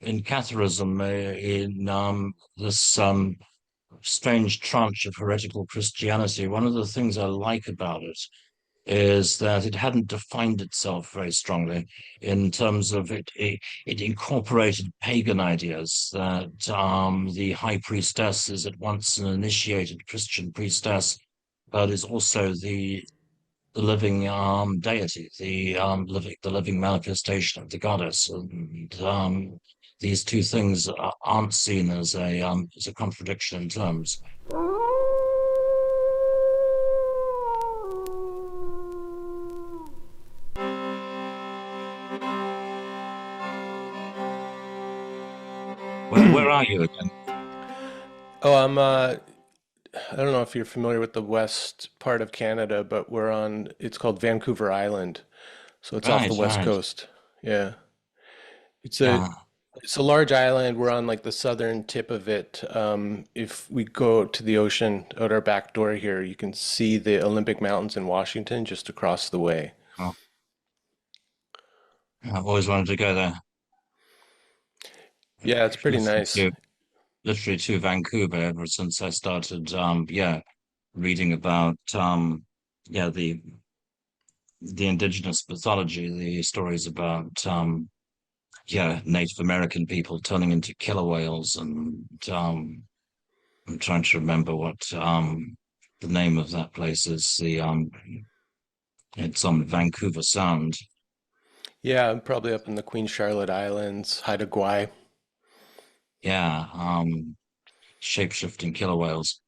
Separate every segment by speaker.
Speaker 1: in Catharism, in this strange tranche of heretical Christianity, one of the things I like about it is that it hadn't defined itself very strongly in terms of it incorporated pagan ideas that the high priestess is at once an initiated Christian priestess, but is also the living deity, the living manifestation of the goddess, and these two things aren't seen as a contradiction in terms. Where are you again?
Speaker 2: Oh, I don't know if you're familiar with the west part of Canada, but it's called Vancouver Island. So it's off the
Speaker 1: Right,
Speaker 2: west
Speaker 1: right.
Speaker 2: coast. Yeah. It's a
Speaker 1: Yeah.
Speaker 2: it's a large island. We're on like the southern tip of it. If we go to the ocean out our back door here, you can see the Olympic Mountains in Washington just across the way.
Speaker 1: Oh, I've always wanted to go there.
Speaker 2: Yeah, it's pretty
Speaker 1: Literally
Speaker 2: nice.
Speaker 1: to, literally to Vancouver ever since I started, reading about, yeah, the indigenous mythology, the stories about, Native American people turning into killer whales, and I'm trying to remember what the name of that place is. It's on Vancouver Sound.
Speaker 2: Yeah, I'm probably up in the Queen Charlotte Islands, Haida Gwaii.
Speaker 1: Yeah, shape-shifting killer whales.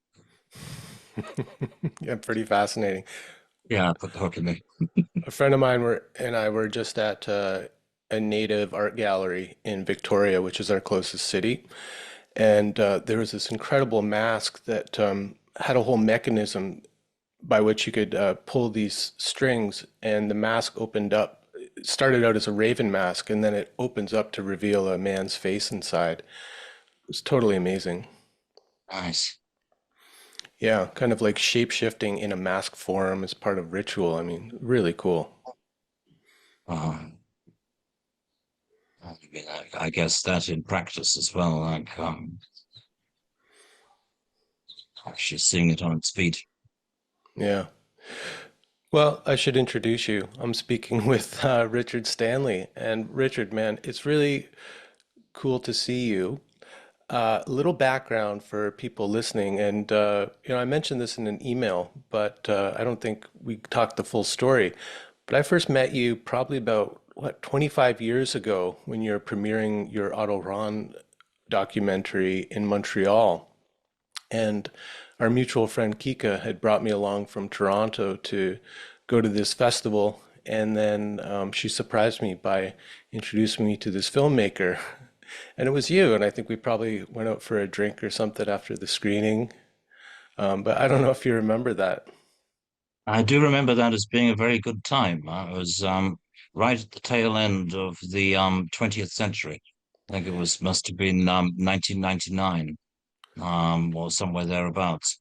Speaker 2: Yeah, pretty fascinating.
Speaker 1: Yeah, put the hook in me.
Speaker 2: A friend of mine and I were just at a native art gallery in Victoria, which is our closest city, and there was this incredible mask that had a whole mechanism by which you could pull these strings, and the mask opened up. It started out as a raven mask, and then it opens up to reveal a man's face inside. It was totally amazing.
Speaker 1: Nice.
Speaker 2: Yeah, kind of like shape shifting in a mask form as part of ritual. I mean, really cool.
Speaker 1: Um, I mean, I guess that in practice as well, like actually seeing it on its feet.
Speaker 2: Yeah. Well, I should introduce you. I'm speaking with Richard Stanley. And Richard, man, it's really cool to see you. A little background for people listening, and I mentioned this in an email, but I don't think we talked the full story. But I first met you probably about, what, 25 years ago when you're premiering your Otto Rahn documentary in Montreal. And our mutual friend Kika had brought me along from Toronto to go to this festival. And then she surprised me by introducing me to this filmmaker. And it was you. And I think we probably went out for a drink or something after the screening. But I don't know if you remember that.
Speaker 1: I do remember that as being a very good time. I was right at the tail end of the 20th century. I think it was must have been 1999 or somewhere thereabouts.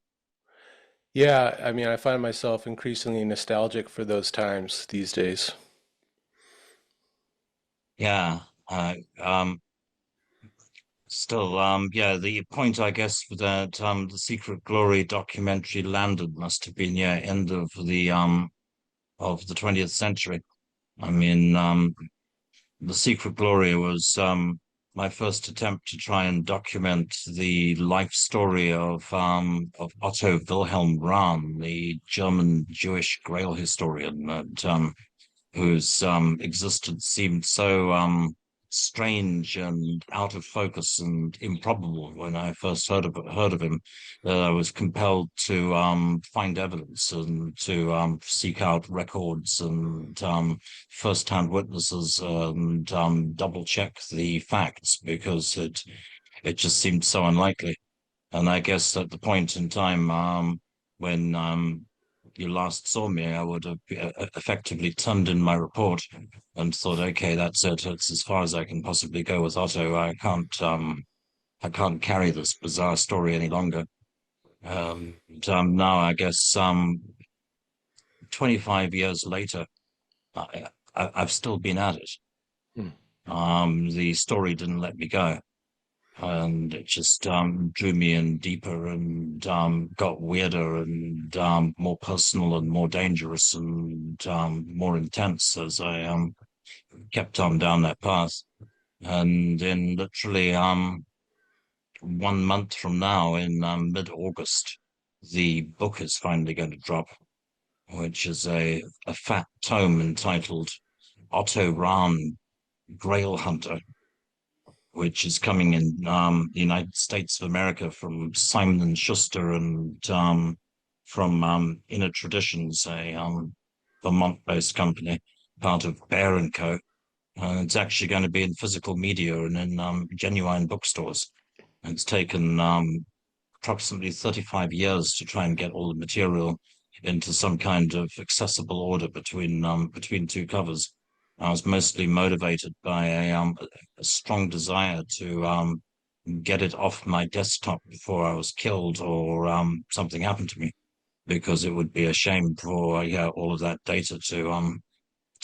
Speaker 2: Yeah, I mean, I find myself increasingly nostalgic for those times these days.
Speaker 1: Yeah. Still, the point I guess that the Secret Glory documentary landed must have been end of the 20th century. I mean, the Secret Glory was my first attempt to try and document the life story of Otto Wilhelm Rahn, the German Jewish Grail historian that whose existence seemed so strange and out of focus and improbable when I first heard of him, that I was compelled to find evidence and to seek out records and first-hand witnesses and double check the facts because it just seemed so unlikely. And I guess at the point in time when you last saw me, I would have effectively turned in my report and thought, okay, that's it. It's as far as I can possibly go with Otto. I can't carry this bizarre story any longer. Now I guess 25 years later, I've still been at it. the story didn't let me go. And it just drew me in deeper and got weirder and more personal and more dangerous and more intense as I kept on down that path. And in literally 1 month from now, in mid-August, the book is finally going to drop, which is a fat tome entitled Otto Rahn, Grail Hunter, which is coming in the United States of America from Simon and Schuster and from Inner Traditions, a Vermont-based company, part of Bear and Co. It's actually going to be in physical media and in genuine bookstores. And it's taken approximately 35 years to try and get all the material into some kind of accessible order between two covers. I was mostly motivated by a strong desire to get it off my desktop before I was killed or something happened to me, because it would be a shame for all of that data to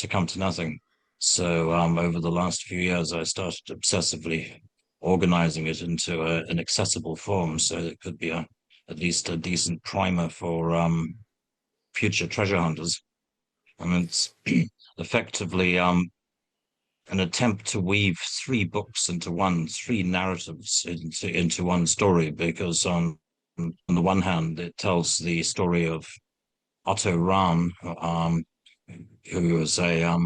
Speaker 1: come to nothing. So over the last few years, I started obsessively organizing it into an accessible form so it could be at least a decent primer for future treasure hunters. And it's effectively an attempt to weave three books into one, three narratives into one story, because on the one hand, it tells the story of Otto Rahn, who was a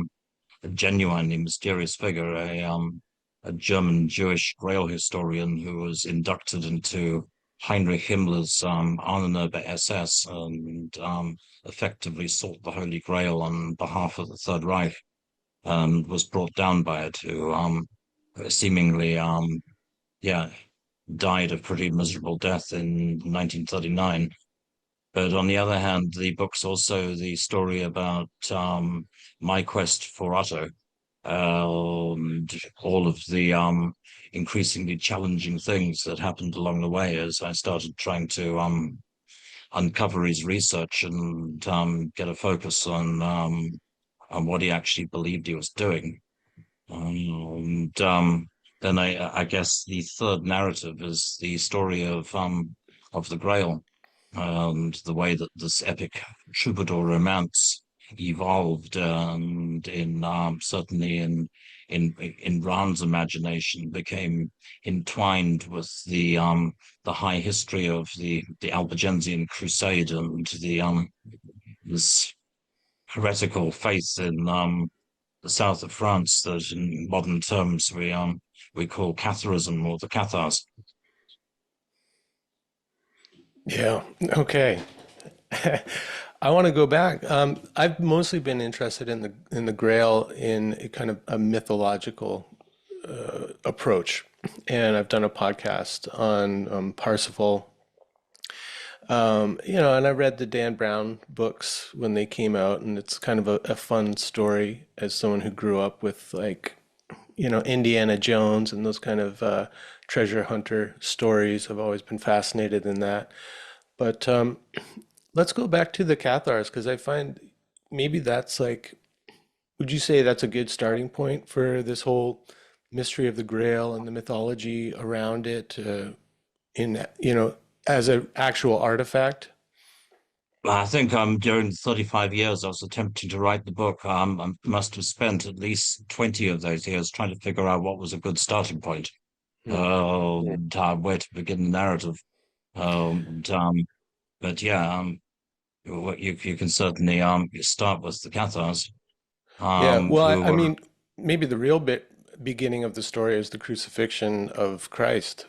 Speaker 1: genuinely mysterious figure, a German Jewish Grail historian who was inducted into Heinrich Himmler's Ahnenerbe SS and effectively sought the Holy Grail on behalf of the Third Reich and was brought down by it, who seemingly yeah died a pretty miserable death in 1939. But on the other hand, the book's also the story about my quest for Otto, and all of the increasingly challenging things that happened along the way as I started trying to uncover his research and get a focus on what he actually believed he was doing. And then I guess the third narrative is the story of the Grail and the way that this epic troubadour romance evolved, and in certainly in Rahn's imagination became entwined with the high history of the Albigensian Crusade and the this heretical faith in the south of France that in modern terms we call Catharism or the Cathars.
Speaker 2: Yeah. Okay. I want to go back. I've mostly been interested in the Grail in a kind of a mythological approach, and I've done a podcast on Parsifal. And I read the Dan Brown books when they came out, and it's kind of a fun story as someone who grew up with like, Indiana Jones and those kind of treasure hunter stories. I've always been fascinated in that. But let's go back to the Cathars because I find maybe that's like, would you say that's a good starting point for this whole mystery of the Grail and the mythology around it in, as an actual artifact?
Speaker 1: I think during the 35 years I was attempting to write the book, I must have spent at least 20 of those years trying to figure out what was a good starting point,
Speaker 2: Hmm.
Speaker 1: and where to begin the narrative. And, but yeah, you can certainly start with the Cathars,
Speaker 2: Yeah, well, I,
Speaker 1: who
Speaker 2: I
Speaker 1: were.
Speaker 2: mean, maybe the real beginning of the story is the crucifixion of Christ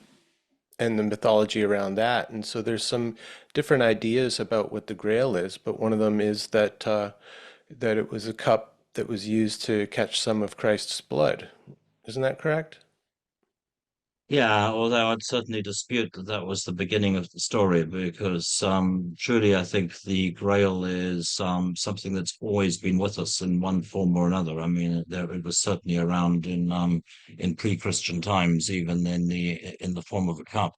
Speaker 2: and the mythology around that. And so there's some different ideas about what the Grail is, but one of them is that it was a cup that was used to catch some of Christ's blood. Isn't that correct?
Speaker 1: Yeah, although I'd certainly dispute that that was the beginning of the story, because truly I think the Grail is something that's always been with us in one form or another. I mean, it was certainly around in pre-Christian times, even in the form of a cup.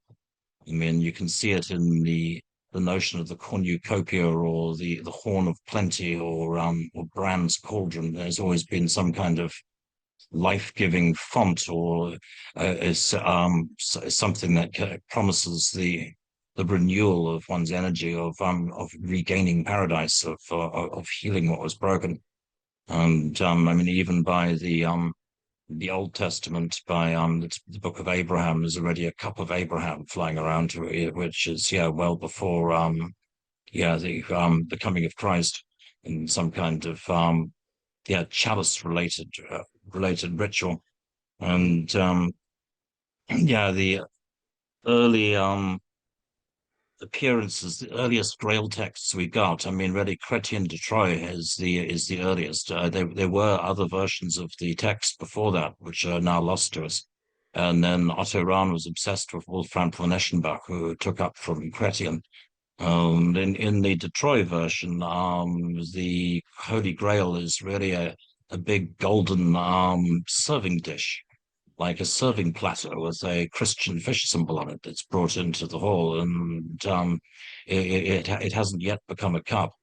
Speaker 1: I mean, you can see it in the notion of the cornucopia or the horn of plenty or Bran's cauldron. There's always been some kind of life-giving font, or is something that promises the renewal of one's energy, of regaining paradise, of healing what was broken. And I mean, even by the Old Testament, by the Book of Abraham, there's already a cup of Abraham flying around, which is, yeah, well before the coming of Christ, in some kind of chalice related ritual. And yeah, the early appearances, the earliest Grail texts we got. I mean, really, Chrétien de Troyes is the earliest. There were other versions of the text before that, which are now lost to us. And then Otto Rahn was obsessed with Wolfram von Eschenbach, who took up from Chrétien. In the de Troyes version, the Holy Grail is really a big golden serving dish, like a serving platter with a Christian fish symbol on it that's brought into the hall, and it hasn't yet become a cup.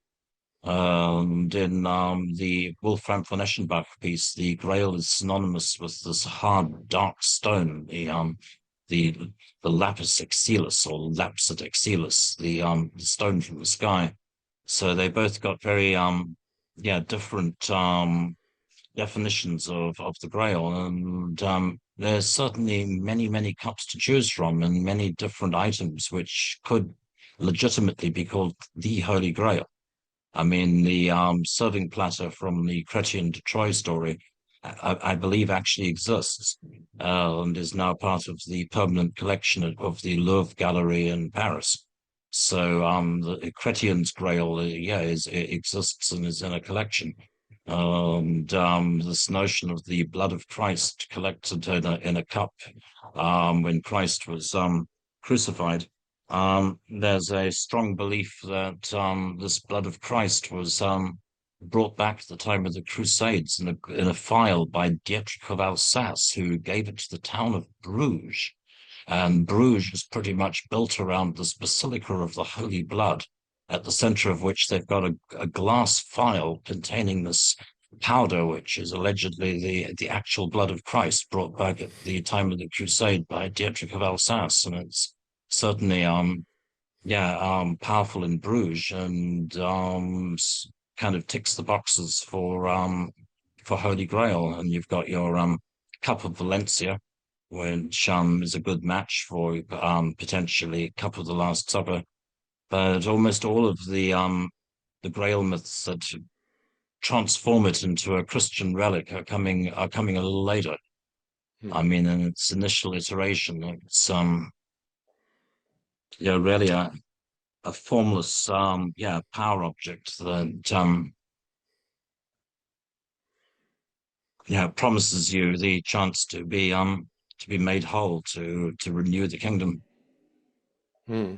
Speaker 1: And in the Wolfram von Eschenbach piece, the Grail is synonymous with this hard, dark stone, the the lapis exilis, or lapsit exilis, the stone from the sky. So they both got very different definitions of the Grail, and there's certainly many cups to choose from, and many different items which could legitimately be called the Holy Grail. I mean, the serving platter from the Chrétien de Troyes story, I believe, actually exists, and is now part of the permanent collection of the Louvre Gallery in Paris. So the Chrétien's Grail, it exists and is in a collection. And this notion of the blood of Christ collected in a cup when Christ was crucified. There's a strong belief that this blood of Christ was brought back at the time of the Crusades in a phial by Dietrich of Alsace, who gave it to the town of Bruges. And Bruges is pretty much built around this Basilica of the Holy Blood, at the center of which they've got a glass phial containing this powder, which is allegedly the actual blood of Christ brought back at the time of the Crusade by Dietrich of Alsace. And it's certainly powerful in Bruges, and kind of ticks the boxes for Holy Grail. And you've got your Cup of Valencia, which is a good match for potentially Cup of the Last Supper. But almost all of the Grail myths that transform it into a Christian relic are coming a little later. I mean, in its initial iteration, it's really a formless power object that promises you the chance to be made whole, to renew the kingdom.
Speaker 2: Mm-hmm.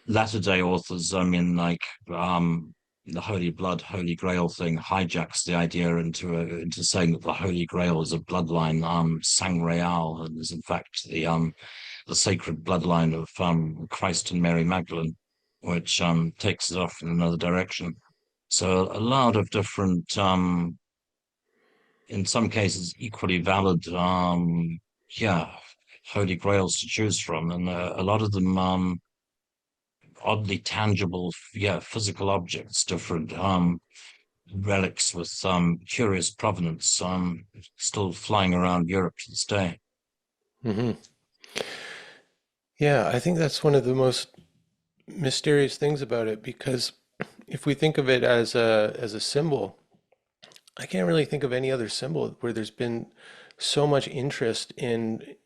Speaker 1: Latter day authors, I mean, like the Holy Blood, Holy Grail thing hijacks the idea into saying that the Holy Grail is a bloodline, sang real, and is in fact the sacred bloodline of Christ and Mary Magdalene, which takes it off in another direction. So a lot of different, in some cases, equally valid, Holy Grails to choose from, and a lot of them oddly tangible, physical objects, different relics with curious provenance, still flying around Europe to this day.
Speaker 2: Mm-hmm. Yeah, I think that's one of the most mysterious things about it, because if we think of it as a symbol, I can't really think of any other symbol where there's been so much interest in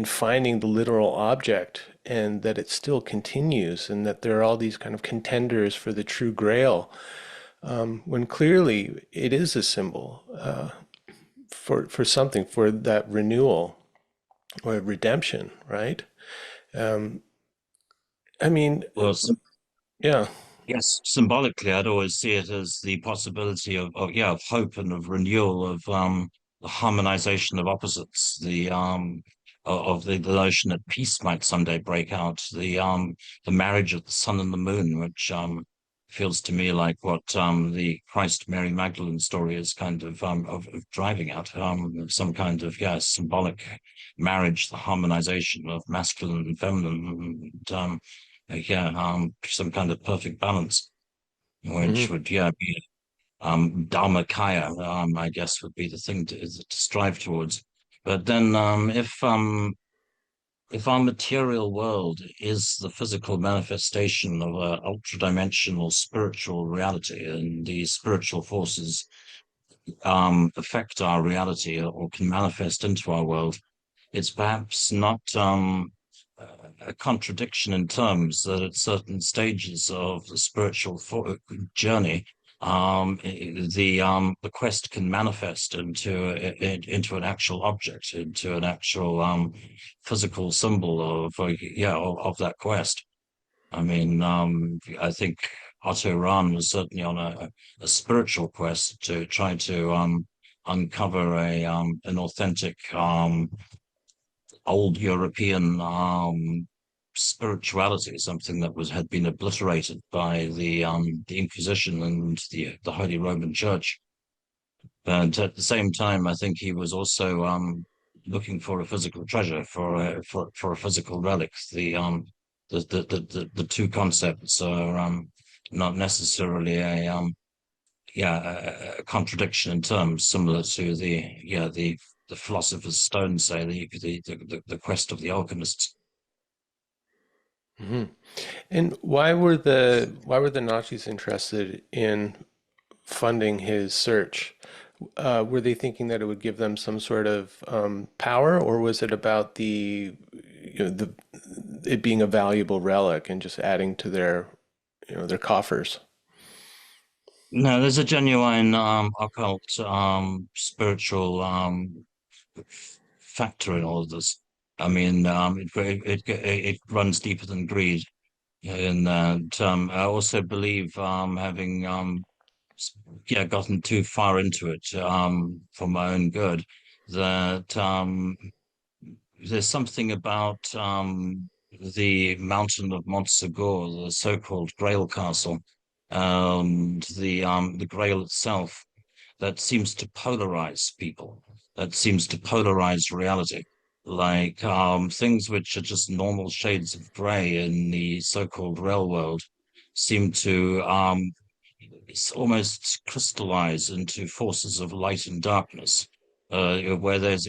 Speaker 2: finding the literal object, and that it still continues, and that there are all these kind of contenders for the true Grail, when clearly it is a symbol for something, for that renewal or redemption, right? Um, I mean,
Speaker 1: Well,
Speaker 2: yeah.
Speaker 1: yes, symbolically, I'd always see it as the possibility of hope and of renewal, of the harmonization of opposites, of the notion that peace might someday break out, the marriage of the sun and the moon, which feels to me like what the Christ Mary Magdalene story is kind of driving at, some kind of symbolic marriage, the harmonization of masculine and feminine, and some kind of perfect balance, which
Speaker 2: Hmm.
Speaker 1: would be Dharmakaya, I guess would be the thing to strive towards. But then if our material world is the physical manifestation of an ultra-dimensional spiritual reality, and these spiritual forces affect our reality or can manifest into our world, it's perhaps not a contradiction in terms that at certain stages of the spiritual journey, the quest can manifest into an actual object, into an actual physical symbol of that quest. I mean, I think Otto Rahn was certainly on a spiritual quest to try to uncover an authentic old European spirituality, something that had been obliterated by the Inquisition and the Holy Roman Church. But at the same time, I think he was also looking for a physical treasure, for a physical relic. The two concepts are not necessarily a contradiction in terms, similar to the philosopher's stone, say the quest of the alchemists.
Speaker 2: Hmm. And why were the Nazis interested in funding his search? Were they thinking that it would give them some sort of power, or was it about the it being a valuable relic and just adding to their their coffers?
Speaker 1: No, there's a genuine occult spiritual factor in all of this. I mean, it runs deeper than greed. In that, I also believe having gotten too far into it for my own good, that there's something about the mountain of Montsegur, the so-called Grail Castle, and the Grail itself, that seems to polarize people, that seems to polarize reality. Like things which are just normal shades of gray in the so-called real world seem to it's almost crystallized into forces of light and darkness. Where there's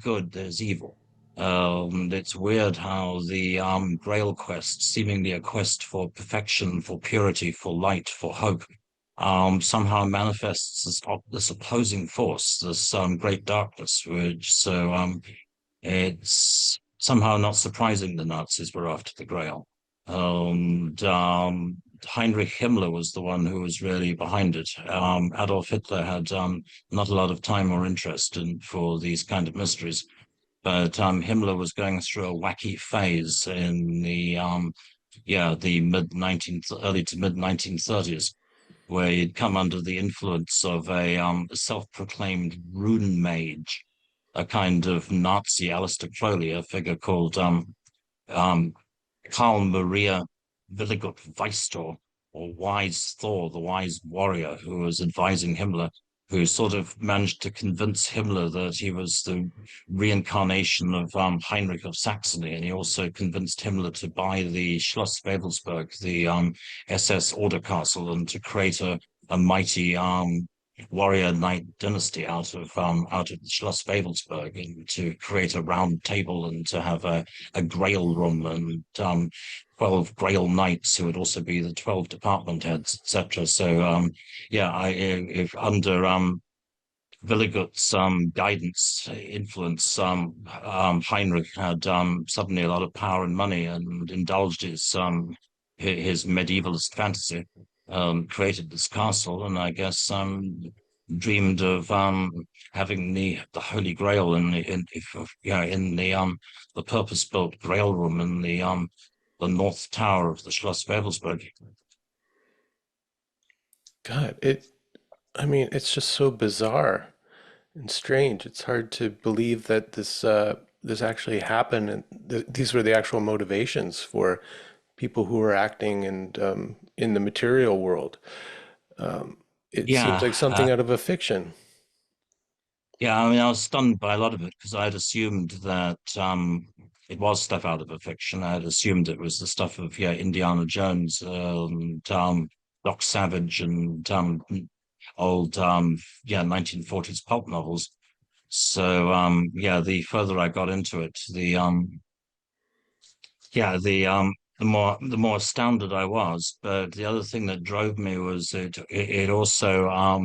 Speaker 1: good, there's evil. It's weird how the Grail quest, seemingly a quest for perfection, for purity, for light, for hope, somehow manifests this opposing force, this great darkness. It's somehow not surprising the Nazis were after the Grail. And Heinrich Himmler was the one who was really behind it. Adolf Hitler had not a lot of time or interest for these kind of mysteries, but Himmler was going through a wacky phase in the early to mid 1930s, where he'd come under the influence of a self-proclaimed rune mage, a kind of Nazi Aleister Crowley, a figure called um, Karl Maria Willigut Weistor, or Wise Thor, the wise warrior who was advising Himmler, who sort of managed to convince Himmler that he was the reincarnation of Heinrich of Saxony. And he also convinced Himmler to buy the Schloss Wewelsburg, the SS Order Castle, and to create a mighty warrior knight dynasty out of the Schloss Wewelsburg, and to create a round table and to have a Grail room, and 12 Grail knights who would also be the 12 department heads, etc. So if under Willigut's guidance, influence, Heinrich had suddenly a lot of power and money, and indulged his medievalist fantasy, created this castle, and I guess dreamed of having the Holy Grail in the purpose-built Grail room in the North Tower of the Schloss Wewelsburg.
Speaker 2: God, I mean, it's just so bizarre and strange. It's hard to believe that this actually happened, and these were the actual motivations for people who are acting in the material world. It seems
Speaker 1: Yeah,
Speaker 2: like something out of a fiction.
Speaker 1: yeah. I mean, I was stunned by a lot of it because I'd assumed that it was stuff out of a fiction. I'd assumed it was the stuff of Indiana Jones and Doc Savage and old 1940s pulp novels. So the further I got into it, the more astounded I was. But the other thing that drove me was it also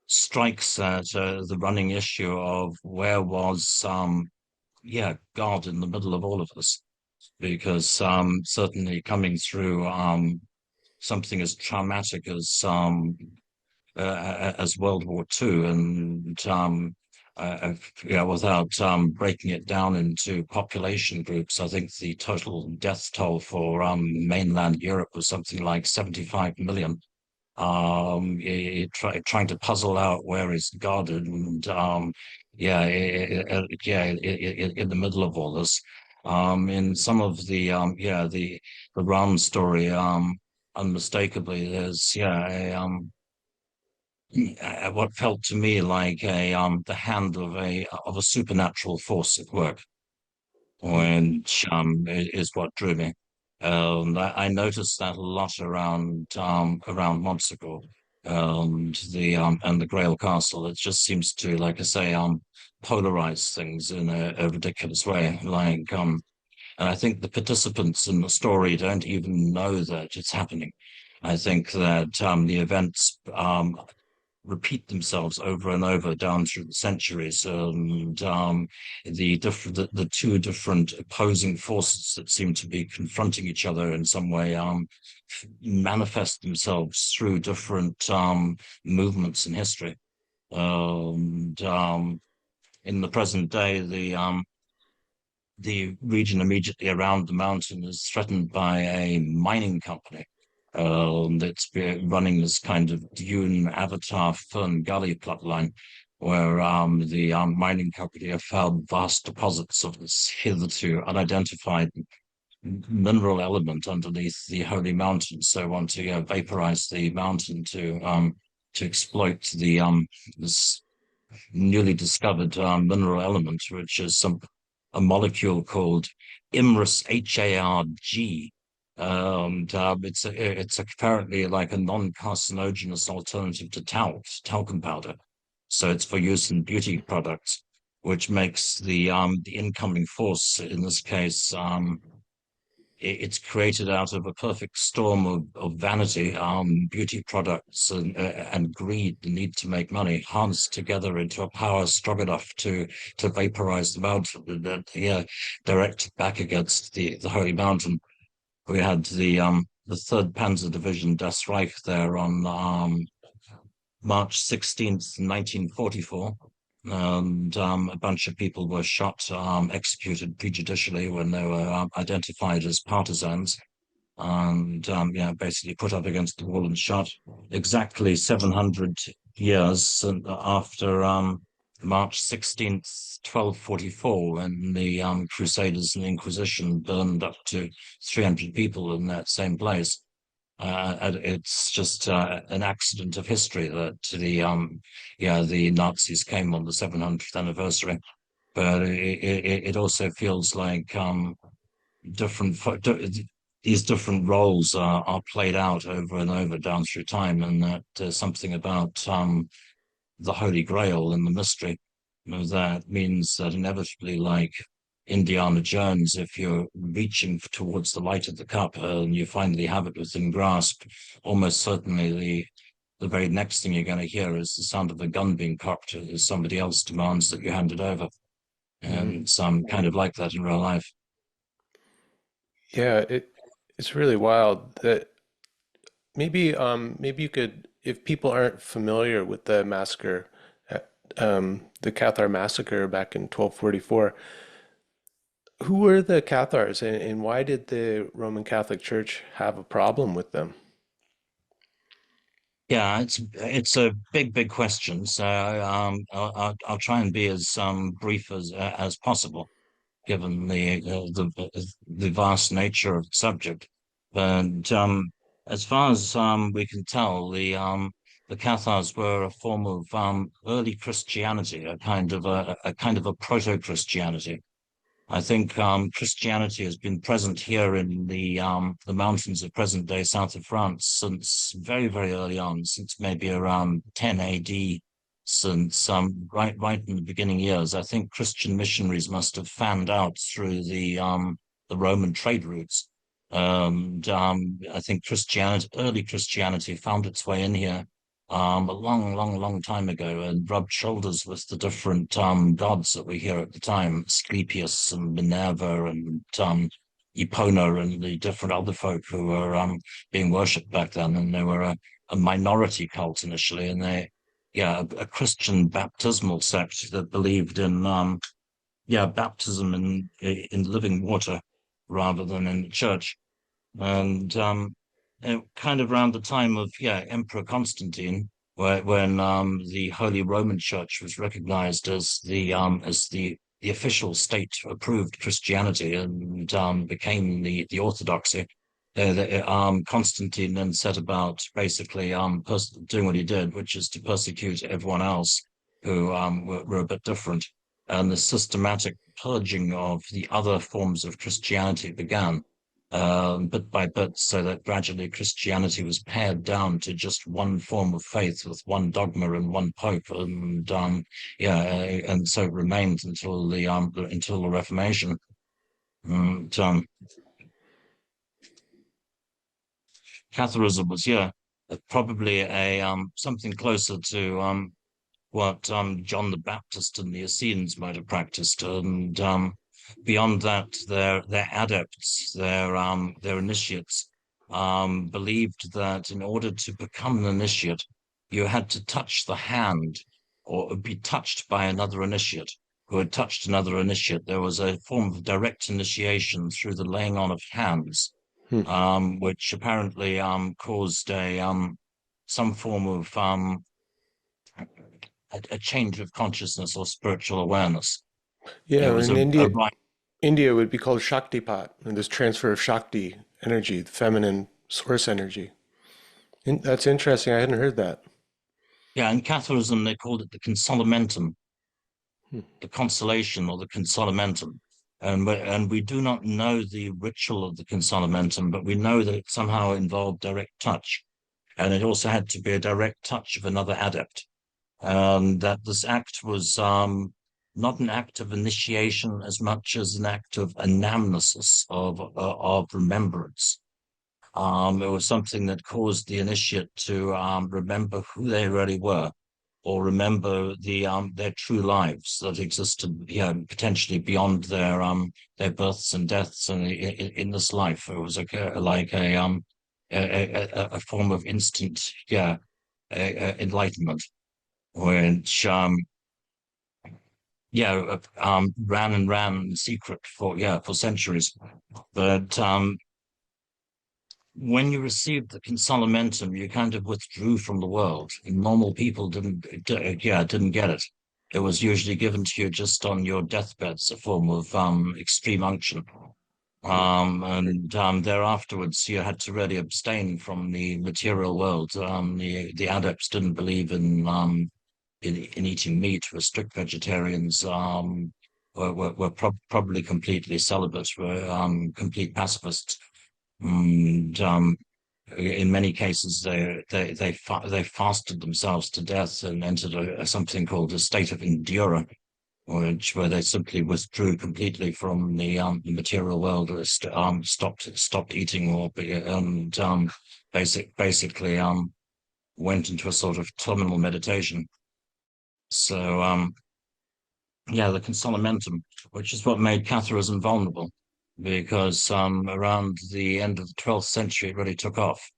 Speaker 1: strikes at the running issue of where was God in the middle of all of this, because certainly coming through something as traumatic as World War II, and without breaking it down into population groups, I think the total death toll for mainland Europe was something like 75 million. Trying to puzzle out where is God, and in the middle of all this. In some of the Rahn story, unmistakably, there's what felt to me like a the hand of a supernatural force at work,
Speaker 2: Mm,
Speaker 1: which is what drew me. I noticed that a lot around Montsegur and the Grail Castle. It just seems to, like I say, polarize things in a ridiculous way. And I think the participants in the story don't even know that it's happening. I think that the events repeat themselves over and over down through the centuries, and the two different opposing forces that seem to be confronting each other in some way manifest themselves through different movements in history. And in the present day, the region immediately around the mountain is threatened by a mining company that's been running this kind of dune avatar Fern Gully plotline, where the mining company have found vast deposits of this hitherto unidentified mineral element underneath the Holy Mountain. So want to vaporize the mountain to exploit the this newly discovered mineral element, which is a molecule called Imrus HARG. And it's apparently like a non-carcinogenous alternative to talcum powder. So it's for use in beauty products, which makes the incoming force in this case it's created out of a perfect storm of vanity, beauty products, and greed, the need to make money, harnessed together into a power strong enough to vaporize the mountain and then direct back against the Holy Mountain. We had the Third Panzer Division Das Reich there on March 16th, 1944. And a bunch of people were shot, executed prejudicially when they were identified as partisans, and basically put up against the wall and shot. Exactly 700 years after March 16th, 1244, when the Crusaders and the Inquisition burned up to 300 people in that same place. And it's just an accident of history that the Nazis came on the 700th anniversary. But it also feels like different these different roles are played out over and over down through time, and that there's something about the Holy Grail and the mystery. That means that inevitably, like Indiana Jones, if you're reaching towards the light of the cup and you finally have it within grasp, almost certainly the very next thing you're going to hear is the sound of a gun being cocked as somebody else demands that you hand it over.
Speaker 2: mhm.
Speaker 1: And some kind of like that in real life.
Speaker 2: Yeah, it's really wild that maybe you could, if people aren't familiar with the massacre, the Cathar massacre back in 1244, who were the Cathars and why did the Roman Catholic Church have a problem with them?
Speaker 1: Yeah, it's a big question. So I'll try and be as brief as possible, given the vast nature of the subject. But as far as we can tell, the Cathars were a form of early Christianity, a kind of a proto-Christianity. I think Christianity has been present here in the mountains of present-day south of France since very, very early on, since maybe around 10 AD, since right in the beginning years. I think Christian missionaries must have fanned out through the Roman trade routes. And I think early Christianity found its way in here a long, long, long time ago and rubbed shoulders with the different gods that were here at the time, Asclepius and Minerva and Epona and the different other folk who were being worshipped back then. And they were a minority cult initially, and a Christian baptismal sect that believed in baptism in living water rather than in the church. And kind of around the time of Emperor Constantine, when the Holy Roman Church was recognized as the official state approved Christianity and became the orthodoxy. Constantine then set about basically doing what he did, which is to persecute everyone else who were a bit different. And the systematic purging of the other forms of Christianity began bit by bit, so that gradually Christianity was pared down to just one form of faith with one dogma and one pope, and so it remained until the Reformation. And Catharism was probably a something closer to what John the Baptist and the Essenes might have practiced, and beyond that, their adepts, their initiates, believed that in order to become an initiate, you had to touch the hand or be touched by another initiate who had touched another initiate. There was a form of direct initiation through the laying on of hands,
Speaker 2: Hmm.
Speaker 1: which apparently caused some form of a change of consciousness or spiritual awareness. It
Speaker 2: Yeah,
Speaker 1: was
Speaker 2: in
Speaker 1: a
Speaker 2: India,
Speaker 1: right.
Speaker 2: India would be called Shaktipat, and this transfer of Shakti energy, the feminine source energy. That's interesting. I hadn't heard that.
Speaker 1: Yeah, in Catharism, they called it the consolamentum,
Speaker 2: Hmm.
Speaker 1: the consolation or the consolamentum. And we do not know the ritual of the consolamentum, but we know that it somehow involved direct touch. And it also had to be a direct touch of another adept. That this act was not an act of initiation as much as an act of anamnesis, of remembrance. It was something that caused the initiate to remember who they really were, or remember their true lives that existed, potentially beyond their births and deaths and in this life. It was like a form of instant, enlightenment, which ran and ran in secret for centuries. But when you received the consolamentum, you kind of withdrew from the world. And normal people didn't get it. It was usually given to you just on your deathbeds, a form of extreme unction. And thereafterwards, you had to really abstain from the material world. The adepts didn't believe in eating meat, were strict vegetarians. Probably completely celibate, were complete pacifists. And in many cases, they fasted themselves to death and entered something called a state of endura, where they simply withdrew completely from the material world, or stopped eating, and basically went into a sort of terminal meditation. So the consolamentum, which is what made Catharism vulnerable, because around the end of the 12th century, it really took off.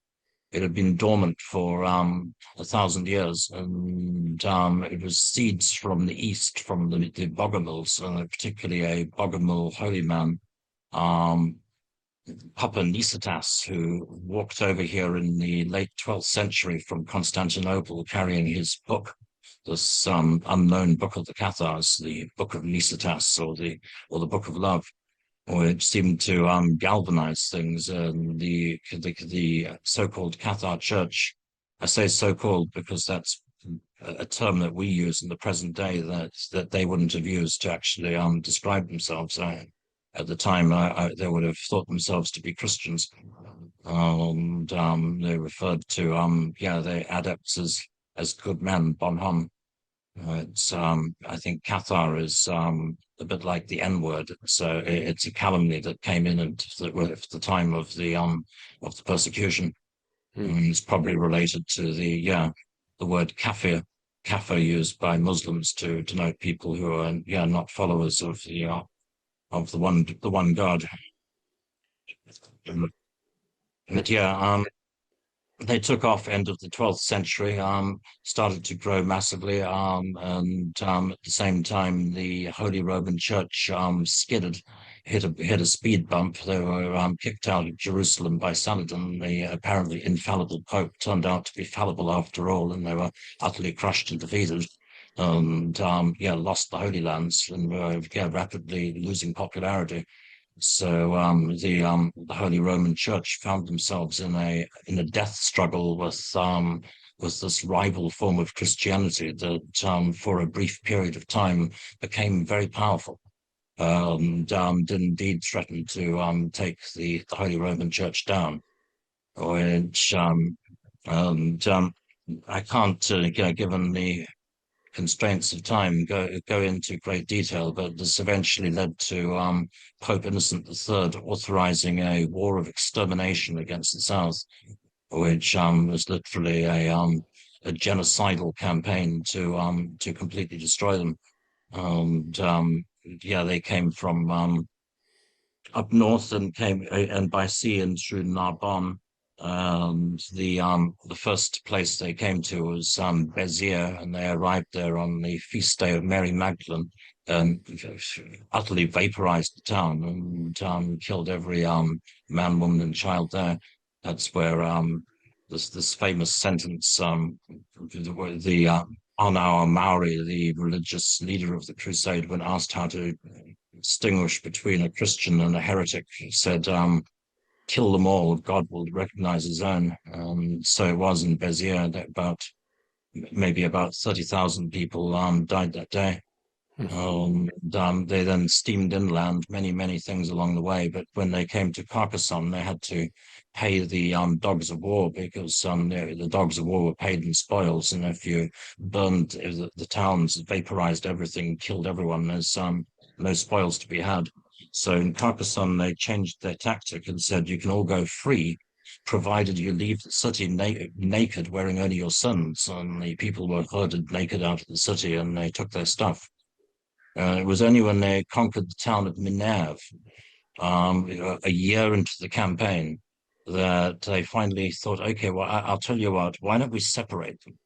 Speaker 1: It had been dormant for 1,000 years, and it was seeds from the east, from the Bogomils, particularly a Bogomil holy man, um, Papa Nicetas, who walked over here in the late 12th century from Constantinople carrying his book, this unknown book of the Cathars, the Book of Nicetas, or the Book of Love. which seemed to galvanize things. And the so-called Cathar Church, I say so-called because that's a term that we use in the present day that they wouldn't have used to actually describe themselves. At the time, they would have thought themselves to be Christians, and they referred to yeah, the adepts as good men, bon hum. It's I think Cathar is a bit like the N word. So it's a calumny that came in at the time of the persecution.
Speaker 2: Hmm.
Speaker 1: And it's probably related to the word kafir used by Muslims to denote people who are not followers of the one God. But yeah, they took off end of the 12th century, started to grow massively, and at the same time, the Holy Roman Church skidded, hit a speed bump. They were kicked out of Jerusalem by Saladin. The apparently infallible Pope turned out to be fallible after all, and they were utterly crushed and defeated. And yeah, lost the Holy Lands and were rapidly losing popularity. So the Holy Roman Church found themselves in a death struggle with this rival form of Christianity that for a brief period of time became very powerful and did indeed threaten to take the Holy Roman Church down. Which and I can't, given the constraints of time go into great detail, but this eventually led to Pope Innocent III authorizing a war of extermination against the South, which was literally a genocidal campaign to completely destroy them. And yeah, they came from up north and came and by sea and through Narbonne. And the first place they came to was Béziers, and they arrived there on the feast day of Mary Magdalene, and utterly vaporized the town and killed every man, woman, and child there. That's where this famous sentence the Arnau Maori, the religious leader of the crusade, when asked how to distinguish between a Christian and a heretic, said, kill them all, God will recognize his own. So it was in Béziers that maybe about 30,000 people died that day. They then steamed inland, many things along the way. But when they came to Carcassonne, they had to pay the dogs of war because the dogs of war were paid in spoils. And if you burned the towns, vaporized everything, killed everyone, there's no spoils to be had. So in Carcassonne, they changed their tactic and said, you can all go free, provided you leave the city naked, wearing only your sons. And the people were herded naked out of the city and they took their stuff. It was only when they conquered the town of Minerve, a year into the campaign, that they finally thought, okay, well, I'll tell you what, why don't we separate them?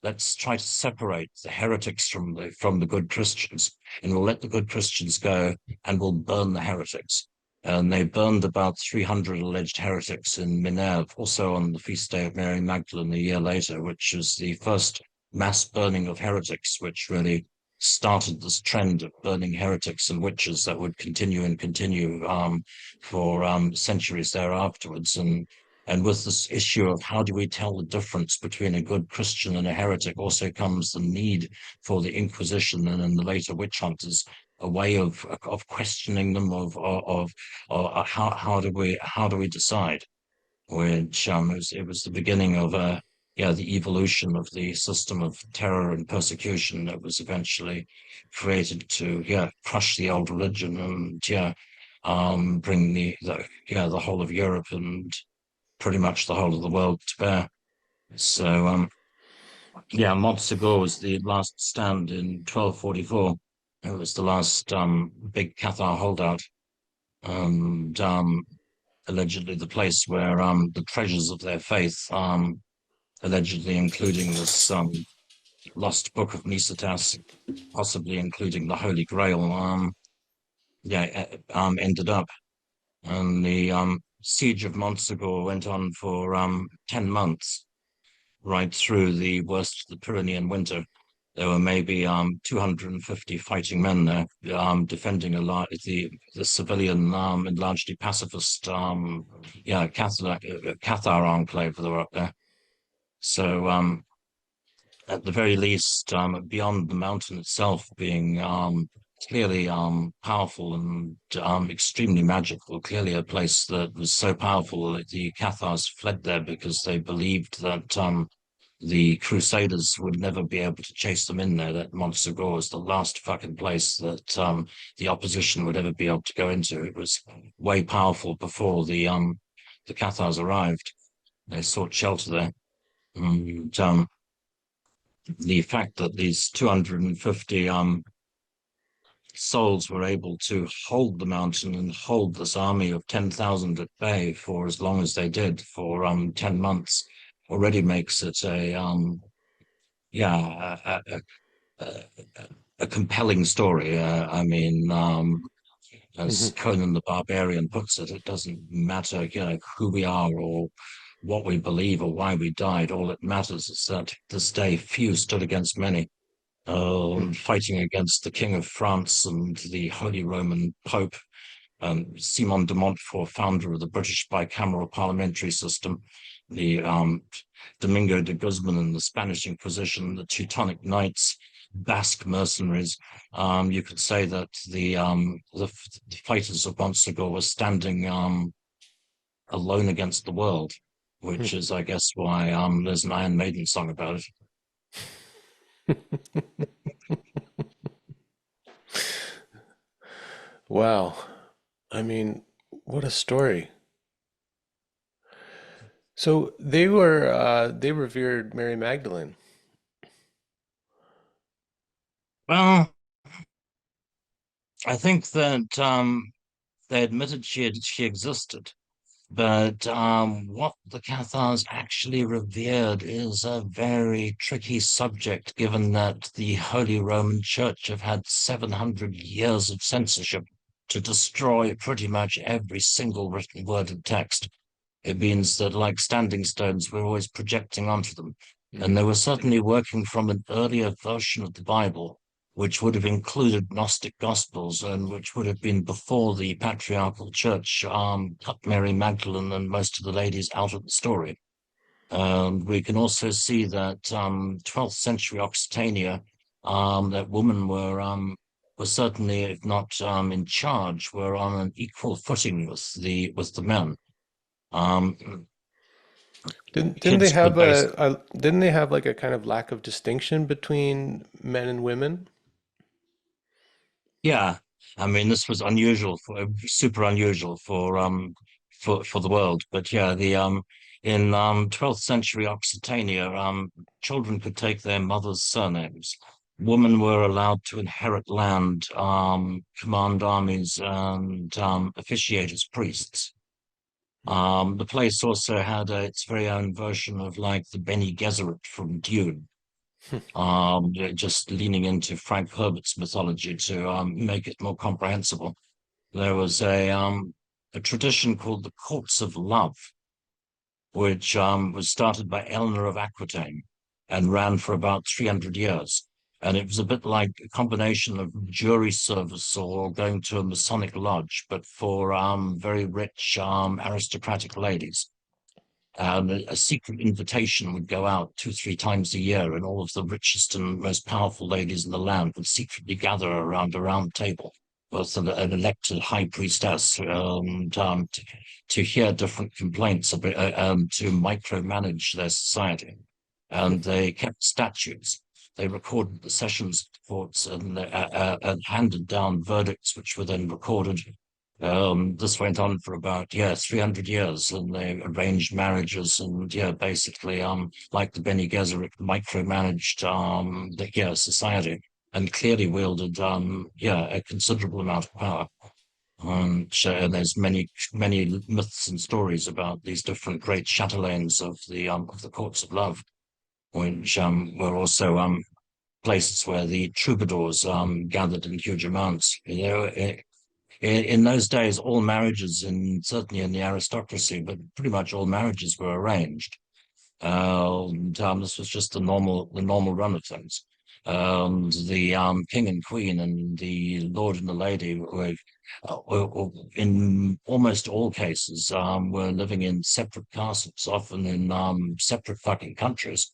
Speaker 1: Let's try to separate the heretics from the good Christians, and we'll let the good Christians go, and we'll burn the heretics. And they burned about 300 alleged heretics in Minerve, also on the feast day of Mary Magdalene a year later, which was the first mass burning of heretics, which really started this trend of burning heretics and witches that would continue and continue for centuries thereafterwards. And with this issue of how do we tell the difference between a good Christian and a heretic, also comes the need for the Inquisition and in the later witch hunters a way of questioning them of how do we decide? Which it was the beginning of the evolution of the system of terror and persecution that was eventually created to crush the old religion and bring the whole of Europe and pretty much the whole of the world to bear. So Montsegur was the last stand in 1244. It was the last big Cathar holdout, and allegedly the place where the treasures of their faith, allegedly including this lost book of Nicetas, possibly including the Holy Grail, ended up. And the siege of Montsegur went on for 10 months, right through the worst of the Pyrenean winter. there were maybe 250 fighting men there defending a lot the civilian and largely pacifist Cathar enclave that were up there. So at the very least, beyond the mountain itself being clearly powerful and extremely magical, clearly a place that was so powerful that the Cathars fled there because they believed that the Crusaders would never be able to chase them in there. That Montsegur was the last fucking place that the opposition would ever be able to go into. It was way powerful before the Cathars arrived. They sought shelter there. And the fact that these 250 souls were able to hold the mountain and hold this army of 10,000 at bay for as long as they did, for 10 months, already makes it yeah a, a compelling story. I mean, as
Speaker 2: Hmm.
Speaker 1: Conan the Barbarian puts it, it doesn't matter, who we are or what we believe or why we died. All that matters is that this day few stood against many, fighting against the King of France and the Holy Roman Pope, Simon de Montfort, founder of the British bicameral parliamentary system, the Domingo de Guzman and the Spanish Inquisition, the Teutonic Knights, Basque mercenaries. You could say that the fighters of Montsegur were standing alone against the world, which is, I guess, why there's an Iron Maiden song about it.
Speaker 2: Wow. I mean, what a story. So they revered Mary Magdalene.
Speaker 1: Well, I think that they admitted she existed. But what the Cathars actually revered is a very tricky subject, given that the Holy Roman Church have had 700 years of censorship to destroy pretty much every single written word and text. It means that, like standing stones, we're always projecting onto them. And
Speaker 2: Hmm.
Speaker 1: they were certainly working from an earlier version of the Bible, which would have included Gnostic Gospels and which would have been before the Patriarchal Church cut Mary Magdalene and most of the ladies out of the story. We can also see that 12th century Occitania, that women were certainly, if not in charge, were on an equal footing with the men. Um,
Speaker 2: Didn't they
Speaker 1: Kids
Speaker 2: have
Speaker 1: could basically,
Speaker 2: a didn't they have like a kind of lack of distinction between men and women?
Speaker 1: yeah. I mean, this was unusual for super unusual for the world. But yeah, the in 12th century Occitania, children could take their mother's surnames. Women were allowed to inherit land, command armies, and officiate as priests. The place also had its very own version of like the Bene Gesserit from Dune, just leaning into Frank Herbert's mythology to make it more comprehensible. There was a tradition called the Courts of Love, which was started by Eleanor of Aquitaine and ran for about 300 years. And it was a bit like a combination of jury service or going to a Masonic lodge, but for very rich aristocratic ladies. A secret invitation would go out 2, 3 times a year, and all of the richest and most powerful ladies in the land would secretly gather around a round table with an elected high priestess to hear different complaints, to micromanage their society. And they kept statutes. They recorded the sessions of the courts and handed down verdicts, which were then recorded. This went on for about 300 years, and they arranged marriages and basically like the Bene Gesserit micromanaged society and clearly wielded a considerable amount of power. And there's many myths and stories about these different great chatelaines of the courts of love, which were also places where the troubadours gathered in huge amounts. In those days, all marriages, and certainly in the aristocracy, but pretty much all marriages were arranged. And this was just the normal run of things. The king and queen and the lord and the lady in almost all cases, were living in separate castles, often in separate fucking countries.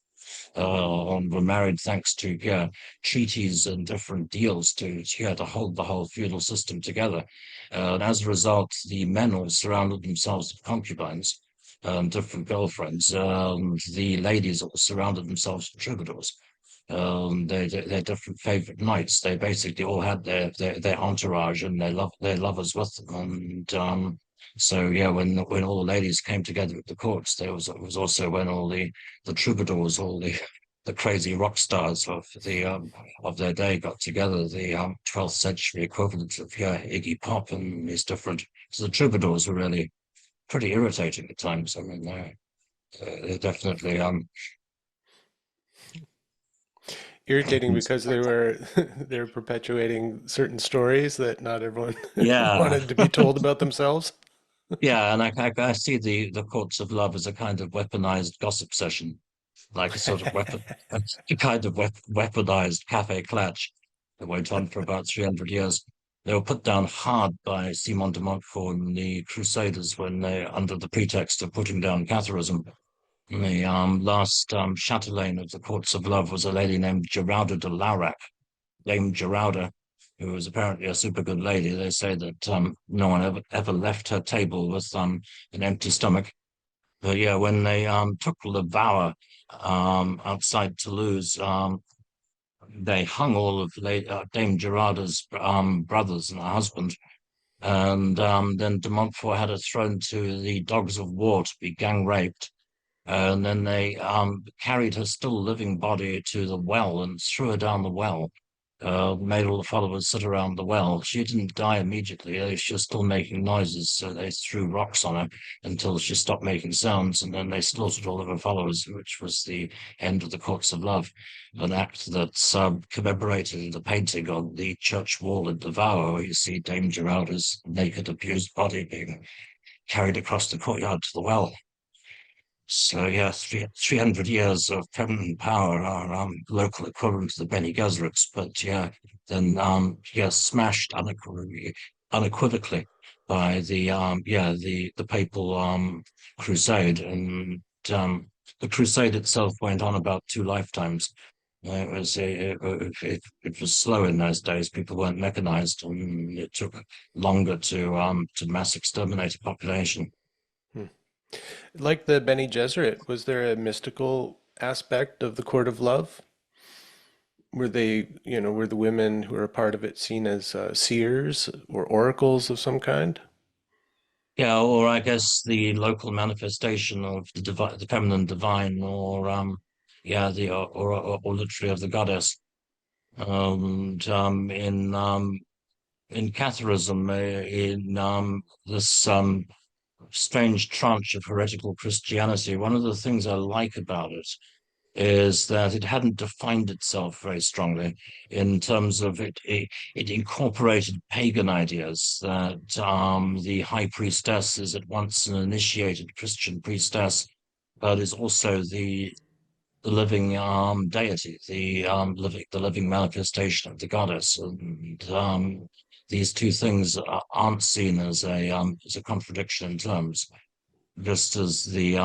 Speaker 1: And were married thanks to treaties and different deals to hold the whole feudal system together. And as a result, the men all surrounded themselves with concubines and different girlfriends. The ladies all surrounded themselves with troubadours. Their different favorite knights. They basically all had their entourage and their lovers with them. And so yeah, when all the ladies came together at the courts, it was also when all the troubadours, all the crazy rock stars of their day got together. The 12th century equivalent of Iggy Pop and these different. So the troubadours were really pretty irritating at times. I mean, they're definitely
Speaker 2: Irritating because they were they were perpetuating certain stories that not everyone
Speaker 1: yeah.
Speaker 2: wanted to be told about themselves.
Speaker 1: Yeah, and I see the courts of love as a kind of weaponized gossip session, like a sort of a kind of weaponized cafe clutch that went on for about 300 years. They were put down hard by Simon de Montfort and the Crusaders when they, under the pretext of putting down Catharism. And the last chatelaine of the courts of love was a lady named Gerauda de Laurac, Dame Gerauda, who was apparently a super good lady. They say that no one ever left her table with an empty stomach. But yeah, when they took Lavaur outside Toulouse, they hung all of Dame Gerarda's brothers and her husband. And then de Montfort had her thrown to the dogs of war to be gang raped. And then they carried her still living body to the well and threw her down the well. Made all the followers sit around the well. She didn't die immediately. She was still making noises, so they threw rocks on her until she stopped making sounds, and then they slaughtered all of her followers, which was the end of the Courts of Love, an act that's commemorated in the painting on the church wall in Davao, where you see Dame Geralda's naked, abused body being carried across the courtyard to the well. So yeah, 300 years of feminine power are local equivalent to the Bene Gesserits, but yeah, then yeah, smashed unequivocally by the papal crusade, and the crusade itself went on about two lifetimes. It was slow in those days. People weren't mechanized, and it took longer to mass exterminate a population.
Speaker 2: Hmm. Like the Bene Gesserit, was there a mystical aspect of the court of love? Were they, were the women who were a part of it seen as seers or oracles of some kind?
Speaker 1: Yeah, or I guess the local manifestation of the feminine divine, or yeah, the or literally of the goddess. And in Catharism, in this strange tranche of heretical Christianity, one of the things I like about it is that it hadn't defined itself very strongly in terms of it incorporated pagan ideas that the high priestess is at once an initiated Christian priestess, but is also the living deity, the living manifestation of the goddess, and these two things aren't seen as a contradiction in terms, just as the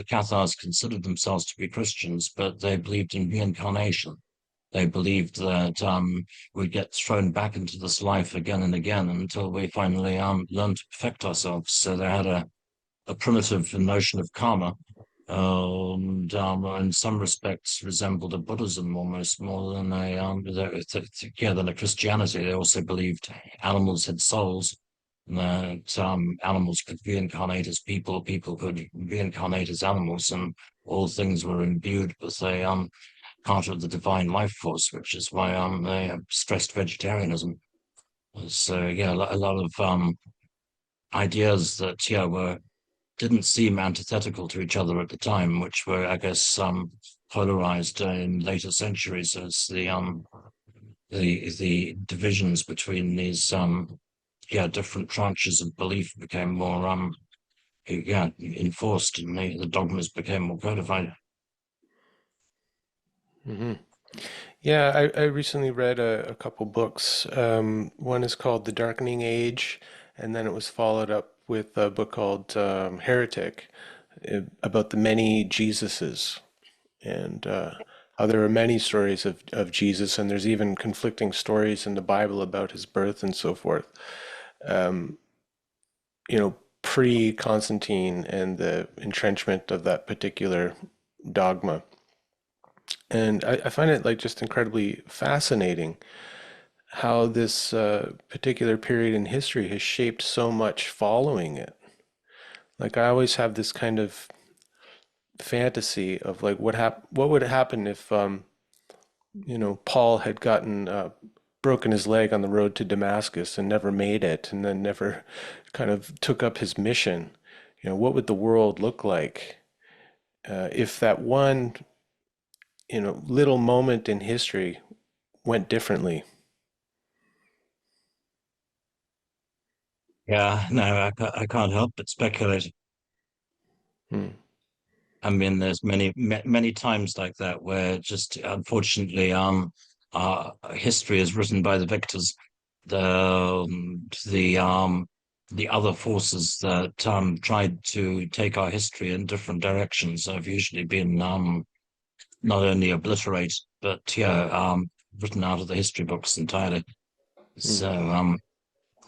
Speaker 1: Cathars considered themselves to be Christians, but they believed in reincarnation. They believed that we'd get thrown back into this life again and again until we finally learn to perfect ourselves. So they had a primitive notion of karma, and in some respects resembled a Buddhism almost more than than a Christianity. They also believed animals had souls, that animals could reincarnate as people, people could reincarnate as animals, and all things were imbued with a part of the divine life force, which is why they stressed vegetarianism. So yeah, a lot of ideas that were didn't seem antithetical to each other at the time, which were, I guess, polarized in later centuries as the divisions between these different tranches of belief became more enforced, and the dogmas became more codified.
Speaker 2: Hmm. Yeah, I recently read a couple books. One is called The Darkening Age, and then it was followed up with a book called Heretic, about the many Jesuses, and how there are many stories of Jesus, and there's even conflicting stories in the Bible about his birth and so forth. You know, pre-Constantine and the entrenchment of that particular dogma. And I find it like just incredibly fascinating how this particular period in history has shaped so much following it. Like I always have this kind of fantasy of like what would happen if Paul had gotten broken his leg on the road to Damascus and never made it, and then never kind of took up his mission. What would the world look like if that one little moment in history went differently?
Speaker 1: Yeah, no, I can't help but speculate.
Speaker 2: Hmm.
Speaker 1: I mean, there's many times like that where just unfortunately, history is written by the victors. The other forces that tried to take our history in different directions have usually been not only obliterated, but yeah, written out of the history books entirely.
Speaker 2: Hmm.
Speaker 1: So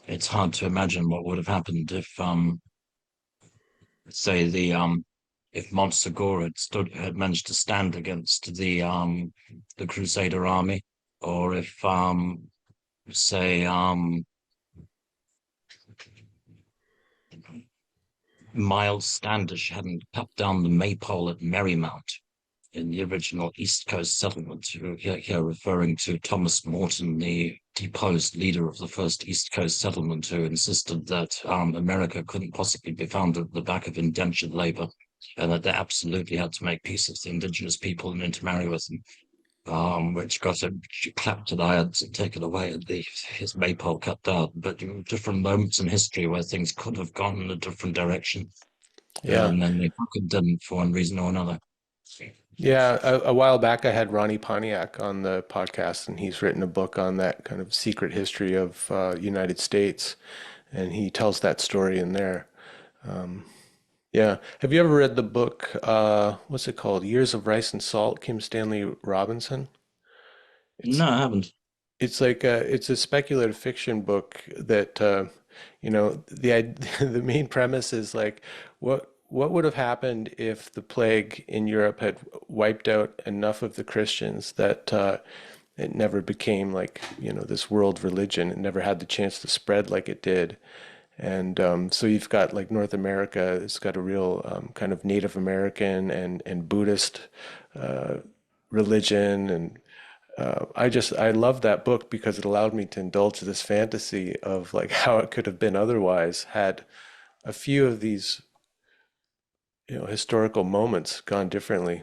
Speaker 1: it's hard to imagine what would have happened if say if Montsegur had managed to stand against the Crusader army, or if say Miles Standish hadn't cut down the maypole at Merrymount in the original East Coast settlement. Here referring to Thomas Morton, the deposed leader of the first East Coast settlement, who insisted that America couldn't possibly be found at the back of indentured labor, and that they absolutely had to make peace with the indigenous people and intermarry with them. Which got him clapped to the irons and taken away and his maypole cut down. But different moments in history where things could have gone in a different direction,
Speaker 2: Yeah.
Speaker 1: and then they fucking didn't for one reason or another.
Speaker 2: Yeah, a while back I had Ronnie Pontiac on the podcast, and he's written a book on that kind of secret history of United States, and he tells that story in there. Yeah. Have you ever read the book, what's it called? Years of Rice and Salt, Kim Stanley Robinson? It's
Speaker 1: No, I haven't.
Speaker 2: it's a speculative fiction book that the main premise is like what would have happened if the plague in Europe had wiped out enough of the Christians that it never became like this world religion. It never had the chance to spread like it did. And so you've got like North America, it's got a real kind of Native American and Buddhist uh, religion. And I love that book because it allowed me to indulge this fantasy of like how it could have been otherwise had a few of these historical moments gone differently.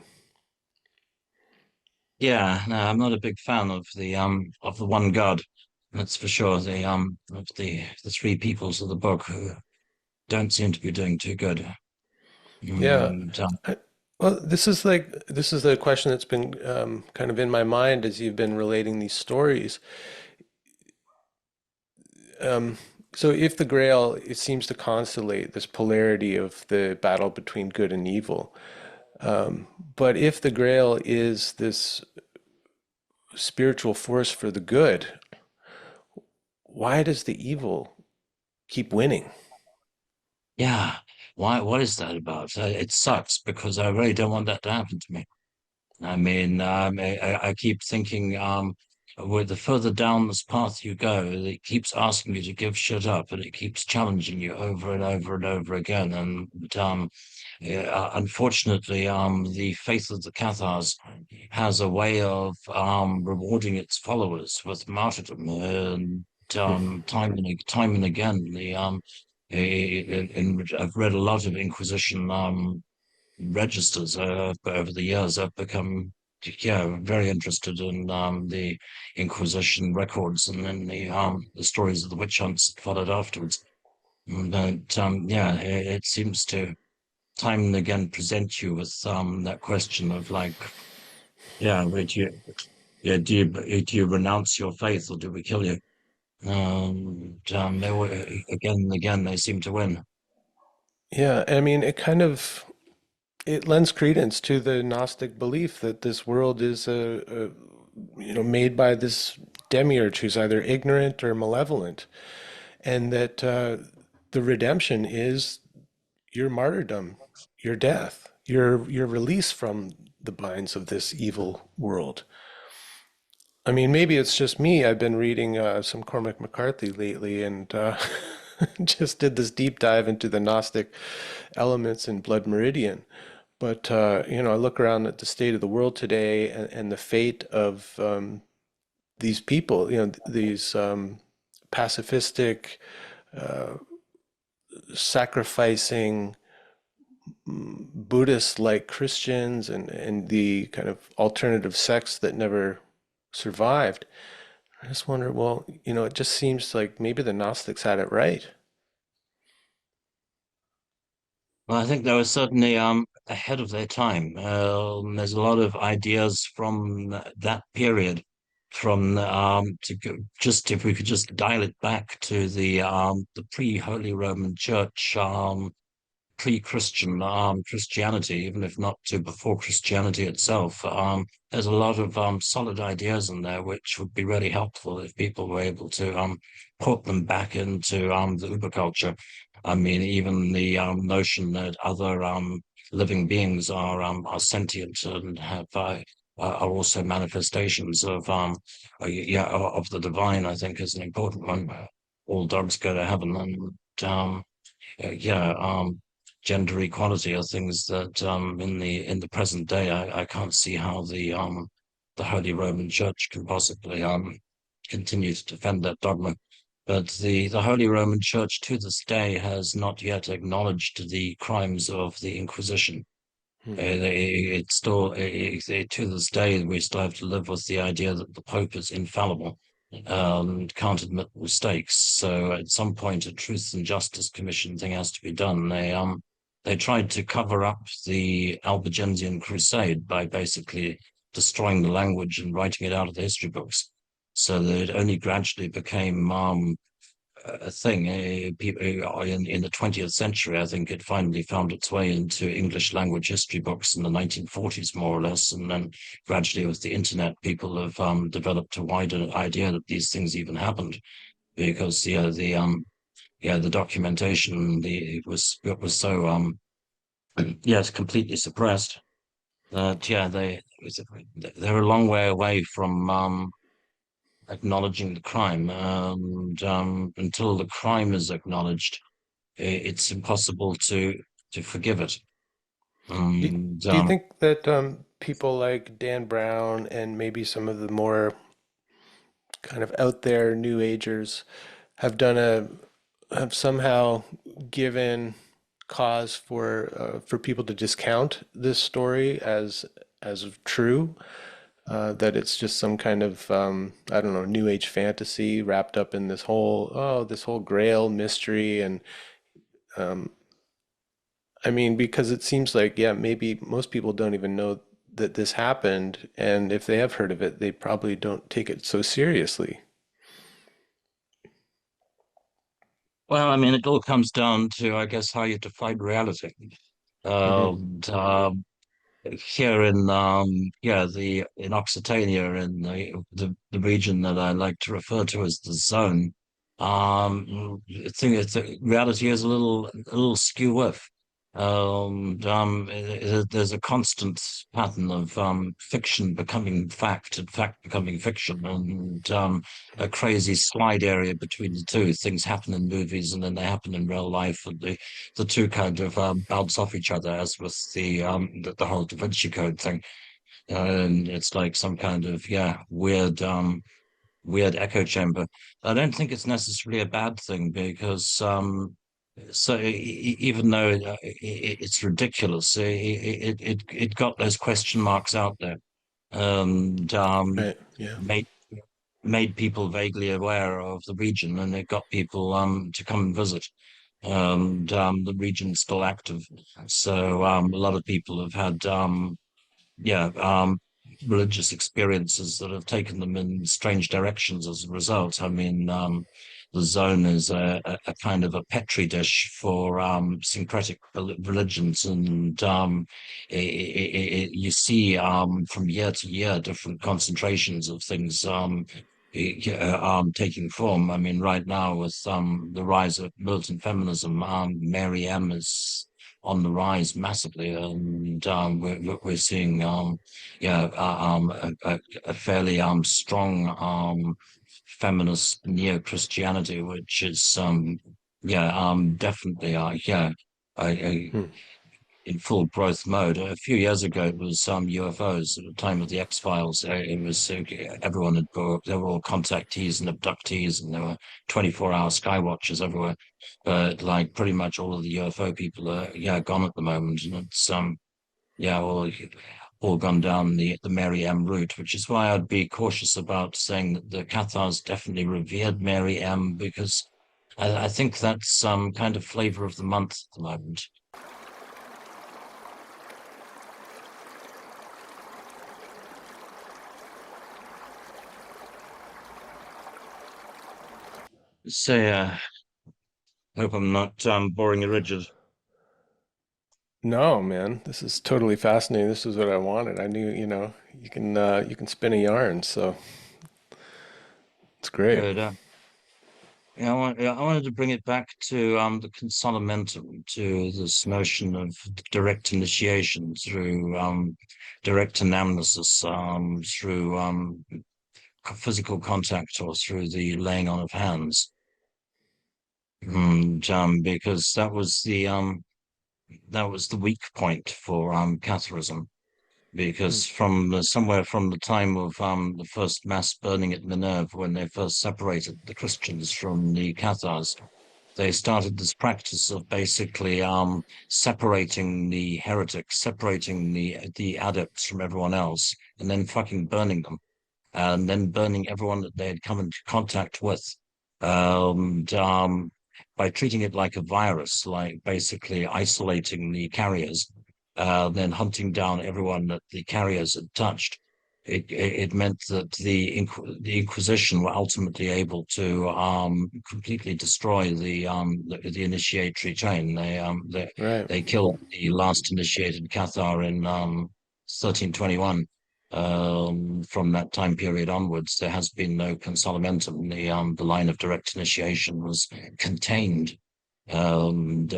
Speaker 1: Yeah, no, I'm not a big fan of the one God. That's for sure. The of the three peoples of the book who don't seem to be doing too good.
Speaker 2: Yeah.
Speaker 1: And
Speaker 2: Well, this is a question that's been kind of in my mind as you've been relating these stories. Um, so if the Grail, it seems to constellate this polarity of the battle between good and evil. But if the Grail is this spiritual force for the good, why does the evil keep winning?
Speaker 1: yeah, why? What is that about? It sucks because I really don't want that to happen to me. I mean, I keep thinking, with the further down this path you go, it keeps asking you to give shit up, and it keeps challenging you over and over and over again. And yeah, unfortunately, the faith of the Cathars has a way of rewarding its followers with martyrdom, and time and again, I've read a lot of Inquisition registers over the years. I've become yeah very interested in the Inquisition records and then the stories of the witch hunts that followed afterwards. But yeah, it seems to time and again present you with that question of like, yeah, would you? yeah, do you renounce your faith or do we kill you? They were again and again they seem to win.
Speaker 2: Yeah, I mean, it lends credence to the Gnostic belief that this world is made by this demiurge who's either ignorant or malevolent, and that the redemption is your martyrdom, your death, your release from the binds of this evil world. I mean, maybe it's just me. I've been reading some Cormac McCarthy lately, and just did this deep dive into the Gnostic elements in Blood Meridian. But I look around at the state of the world today and the fate of these people. These pacifistic, sacrificing Buddhists like Christians and the kind of alternative sects that never survived. I just wonder, well, it just seems like maybe the Gnostics had it right.
Speaker 1: Well, I think they were certainly ahead of their time. There's a lot of ideas from that period, from just if we could just dial it back to the pre-Holy Roman Church, pre-Christian Christianity, even if not to before Christianity itself. There's a lot of solid ideas in there which would be really helpful if people were able to put them back into the Uber culture. I mean, even the notion that other living beings are sentient and have are also manifestations of yeah of the divine. I think is an important one. All dogs go to heaven, and yeah, gender equality are things that in the present day I can't see how the Holy Roman Church can possibly continue to defend that dogma. But the Holy Roman Church to this day has not yet acknowledged the crimes of the Inquisition.
Speaker 2: Hmm.
Speaker 1: It's still to this day we still have to live with the idea that the Pope is infallible, can't admit mistakes. So at some point, a Truth and Justice Commission thing has to be done. They tried to cover up the Albigensian Crusade by basically destroying the language and writing it out of the history books, so that it only gradually became a thing. People in the 20th century, I think it finally found its way into English language history books in the 1940s, more or less, and then gradually with the internet, people have developed a wider idea that these things even happened because the documentation it was so yeah it's completely suppressed that they're a long way away from acknowledging the crime. And until the crime is acknowledged, it's impossible to forgive it.
Speaker 2: Do,
Speaker 1: And
Speaker 2: do you think that people like Dan Brown and maybe some of the more kind of out there New Agers have somehow given cause for people to discount this story as true? That it's just some kind of I don't know, New Age fantasy wrapped up in this whole Grail mystery, and I mean, because it seems like, yeah, maybe most people don't even know that this happened, and if they have heard of it, they probably don't take it so seriously.
Speaker 1: well, I mean, it all comes down to, I guess, how you define reality.
Speaker 2: Hmm.
Speaker 1: And here in the in Occitania in the region that I like to refer to as the zone, I think reality is a little skew with. There's a constant pattern of fiction becoming fact and fact becoming fiction, and a crazy slide area between the two. Things happen in movies and then they happen in real life, and the two kind of bounce off each other, as with the whole Da Vinci Code thing. And it's like some kind of weird echo chamber. I don't think it's necessarily a bad thing because even though it's ridiculous, it got those question marks out there and
Speaker 2: Right. Yeah.
Speaker 1: made made people vaguely aware of the region, and it got people to come and visit. And the region's still active, so a lot of people have had yeah religious experiences that have taken them in strange directions as a result. I mean, the zone is a kind of a petri dish for syncretic religions, and you see from year to year different concentrations of things taking form. I mean, right now with the rise of militant feminism, Mary M is on the rise massively, and we're seeing a fairly strong feminist neo-Christianity, which is definitely
Speaker 2: Hmm.
Speaker 1: in full growth mode. A few years ago, it was UFOs at the time of the X-Files. It was everyone had there were all contactees and abductees, and there were 24-hour sky watchers everywhere. But like pretty much all of the UFO people are gone at the moment, and it's yeah, all gone down the Mary M route, which is why I'd be cautious about saying that the Cathars definitely revered Mary M, because I think that's some kind of flavor of the month at the moment. So yeah, hope I'm not boring you, Richard.
Speaker 2: No, man, this is totally fascinating. This is what I wanted. I knew, you can spin a yarn, so it's great.
Speaker 1: Good. I wanted to bring it back to the consolamentum, to this notion of direct initiation through direct anamnesis, through physical contact or through the laying on of hands. And because that was the weak point for Catharism.
Speaker 2: Hmm.
Speaker 1: Because from somewhere from the time of the first mass burning at Minerve, when they first separated the Christians from the Cathars, they started this practice of basically separating the heretics, separating the adepts from everyone else, and then fucking burning them, and then burning everyone that they had come into contact with. And by treating it like a virus, like basically isolating the carriers, then hunting down everyone that the carriers had touched. It meant that the Inquisition were ultimately able to completely destroy the initiatory chain.
Speaker 2: Right.
Speaker 1: They killed the last initiated Cathar in 1321. From that time period onwards, there has been no consolamentum. The line of direct initiation was contained and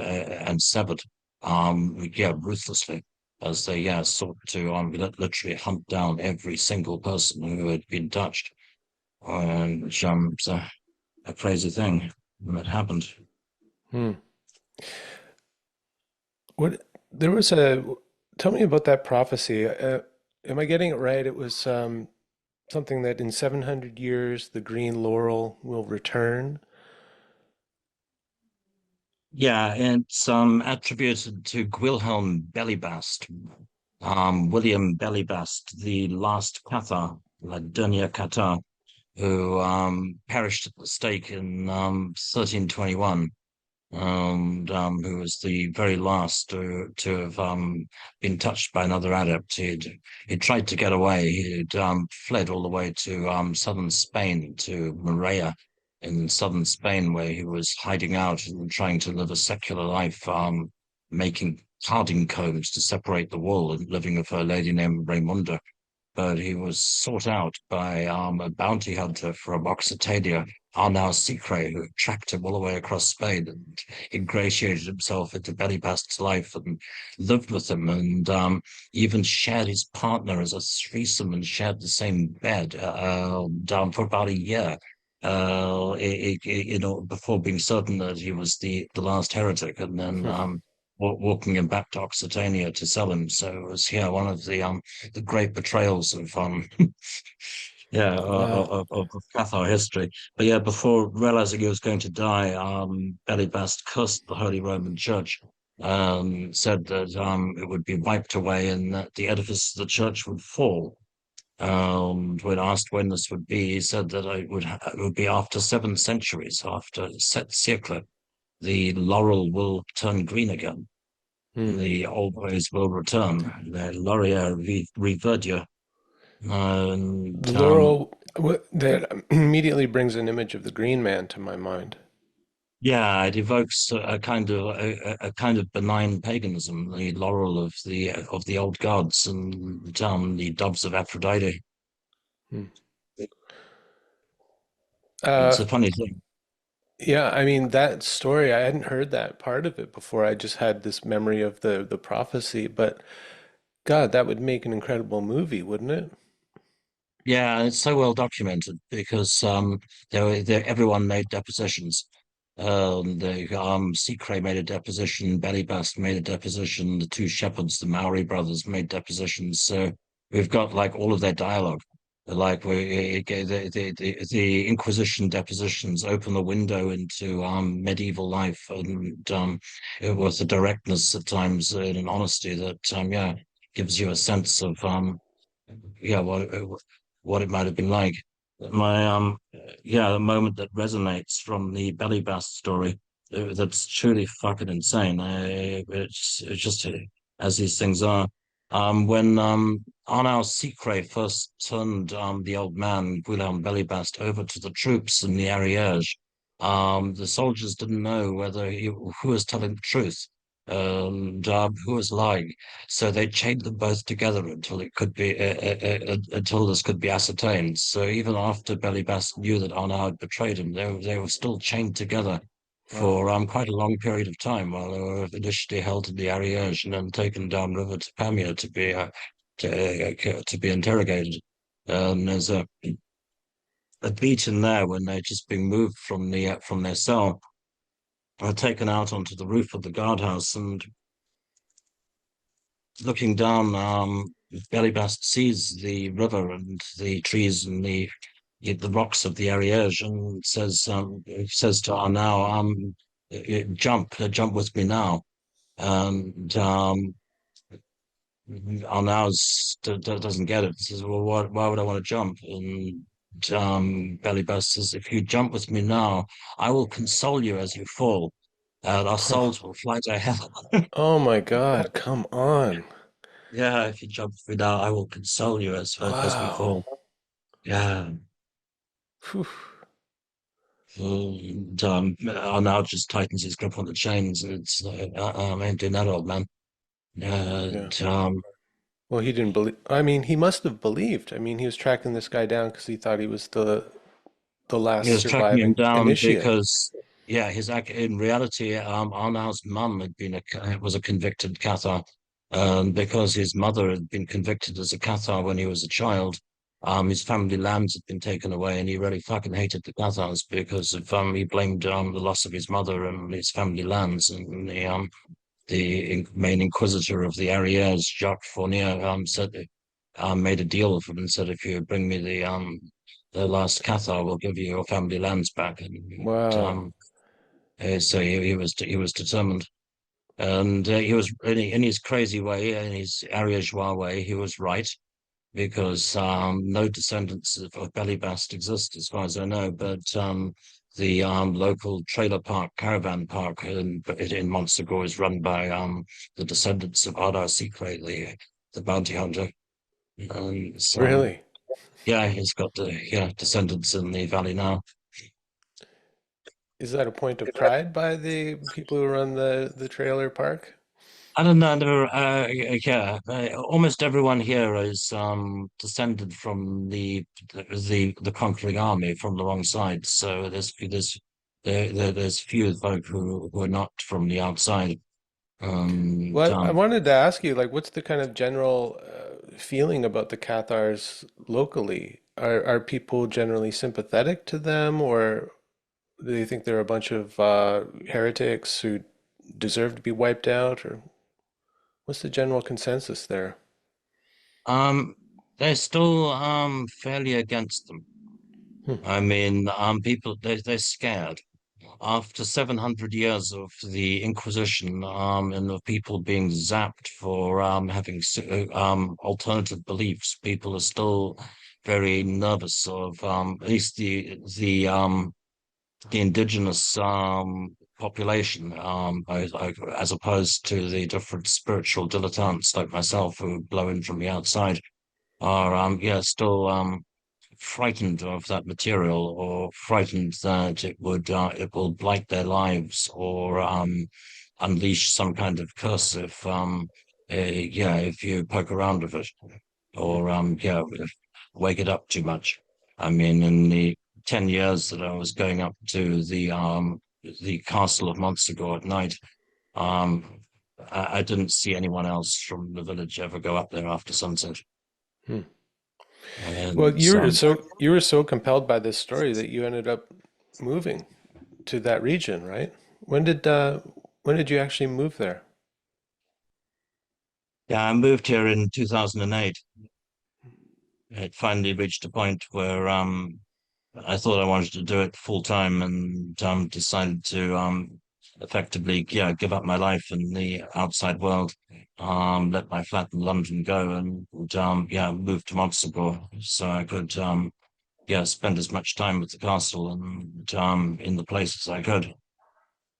Speaker 1: severed, ruthlessly, as they sought to literally hunt down every single person who had been touched, and which it's a crazy thing that happened.
Speaker 2: Hmm. What there was a Tell me about that prophecy. Am I getting it right? It was something that in 700 years the green laurel will return.
Speaker 1: Yeah, it's attributed to Wilhelm Bellybast, William Bellybast, the last Cathar, La Dernière Cathar, who perished at the stake in 1321, and who was the very last to have been touched by another adept. He'd tried to get away. He'd fled all the way to southern Spain, to Maria in southern Spain, where he was hiding out and trying to live a secular life, making carding combs to separate the wool and living with a lady named Raymunda. But he was sought out by a bounty hunter from Occitania, Arnau Secre, who tracked him all the way across Spain and ingratiated himself into Bellybast's life and lived with him, and even shared his partner as a threesome and shared the same bed for about a year. Before being certain that he was the last heretic, and then walking him back to Occitania to sell him. So it was one of the great betrayals of
Speaker 2: Wow.
Speaker 1: of Cathar history. But yeah, before realizing he was going to die, Belibast cursed the Holy Roman Church. Said that it would be wiped away and that the edifice of the church would fall. When asked when this would be, he said that it would be after 7 centuries, after sept siècle, the laurel will turn green again.
Speaker 2: Hmm.
Speaker 1: The old ways will return. The Laurier reverdure. And
Speaker 2: The Laurel, that immediately brings an image of the Green Man to my mind.
Speaker 1: yeah, it evokes a kind of benign paganism, the laurel of the old gods and the doves of Aphrodite.
Speaker 2: Hmm. Uh,
Speaker 1: It's a funny thing.
Speaker 2: yeah, I mean that story, I hadn't heard that part of it before. I just had this memory of the prophecy, but God, that would make an incredible movie, wouldn't it?
Speaker 1: Yeah, it's so well documented because everyone made depositions. The Secret made a deposition, Bellybast made a deposition, the two shepherds, the Maori brothers, made depositions. So we've got like all of their dialogue. Like the Inquisition depositions open the window into medieval life and with a directness at times and an honesty that yeah gives you a sense of yeah, what it might have been like. My yeah, the moment that resonates from the belly bath story, that's truly fucking insane. It's just as these things are. When Arnaud Secret first turned the old man Guillaume Bellybast over to the troops in the Ariège, the soldiers didn't know who was telling the truth and who was lying. So they chained them both together until it could be until this could be ascertained. So even after Bellybast knew that Arnaud had betrayed him, they were still chained together
Speaker 2: Wow.
Speaker 1: for quite a long period of time while they were initially held in the Ariège and then taken downriver to Pamiers to be interrogated. There's a beat in there when they're just being moved from their cell, taken out onto the roof of the guardhouse and looking down, Bellybast sees the river and the trees and the rocks of the Ariège and says to Arnaud, jump with me now. And Arnaud doesn't get it. He says, well, why would I want to jump? And Bellybast says, if you jump with me now, I will console you as you fall, and our souls will fly to heaven.
Speaker 2: Oh my God, come on.
Speaker 1: Yeah, if you jump with me now, I will console you as we
Speaker 2: Wow.
Speaker 1: fall. Yeah.
Speaker 2: Phew.
Speaker 1: And now just tightens his grip on the chains, and it's like, I ain't doing that, old man.
Speaker 2: Yeah.
Speaker 1: And
Speaker 2: Well, he didn't believe. I mean, he must have believed. I mean, he was tracking this guy down because he thought he was the
Speaker 1: he
Speaker 2: last
Speaker 1: was tracking him
Speaker 2: surviving
Speaker 1: down
Speaker 2: initiate.
Speaker 1: because, yeah, in reality, Arnau's mum was a convicted Cathar, because his mother had been convicted as a Cathar when he was a child. His family lands had been taken away, and he really fucking hated the Cathars because of he blamed the loss of his mother and his family lands, and the main inquisitor of the Ariège, Jacques Fournier, made a deal with him and said, if you bring me the last Cathar, we'll give you your family lands back. And
Speaker 2: Wow.
Speaker 1: so he was determined, and he was in his crazy way, in his Ariègeois way, he was right because no descendants of Bellybast exist as far as I know, but the local trailer park, caravan park in Montsegur is run by the descendants of Otto Secret, the bounty hunter. And so,
Speaker 2: Really?
Speaker 1: yeah, he's got descendants in the valley now.
Speaker 2: Is that a point of pride by the people who run the trailer park?
Speaker 1: I don't know. Yeah, almost everyone here is descended from the conquering army from the wrong side. So there's few folk who are not from the outside. Um,
Speaker 2: Well, I
Speaker 1: um,
Speaker 2: wanted to ask you, like, what's the kind of general feeling about the Cathars locally? Are people generally sympathetic to them, or do they think they're a bunch of heretics who deserve to be wiped out, or what's the general consensus there?
Speaker 1: um, they're still fairly against them.
Speaker 2: Hmm.
Speaker 1: I mean, people they're scared. After 700 years of the Inquisition, and of people being zapped for having alternative beliefs, people are still very nervous of at least the indigenous population, as opposed to the different spiritual dilettantes like myself who blow in from the outside. are yeah still frightened of that material, or frightened that it will blight their lives, or unleash some kind of curse if yeah, if you poke around with it,
Speaker 2: Hmm.
Speaker 1: or yeah, wake it up too much. I mean, in the 10 years that I was going up to the castle of Montsegur at night, um I didn't see anyone else from the village ever go up there after sunset.
Speaker 2: Hmm. Well,
Speaker 1: And
Speaker 2: you were so compelled by this story that you ended up moving to that region, right? When did uh, when did you actually move there?
Speaker 1: yeah, I moved here in 2008. It finally reached a point where I thought I wanted to do it full time, and decided to effectively, yeah, give up my life in the outside world, let my flat in London go, and yeah, move to Montsegur so I could yeah, spend as much time with the castle and in the places I could.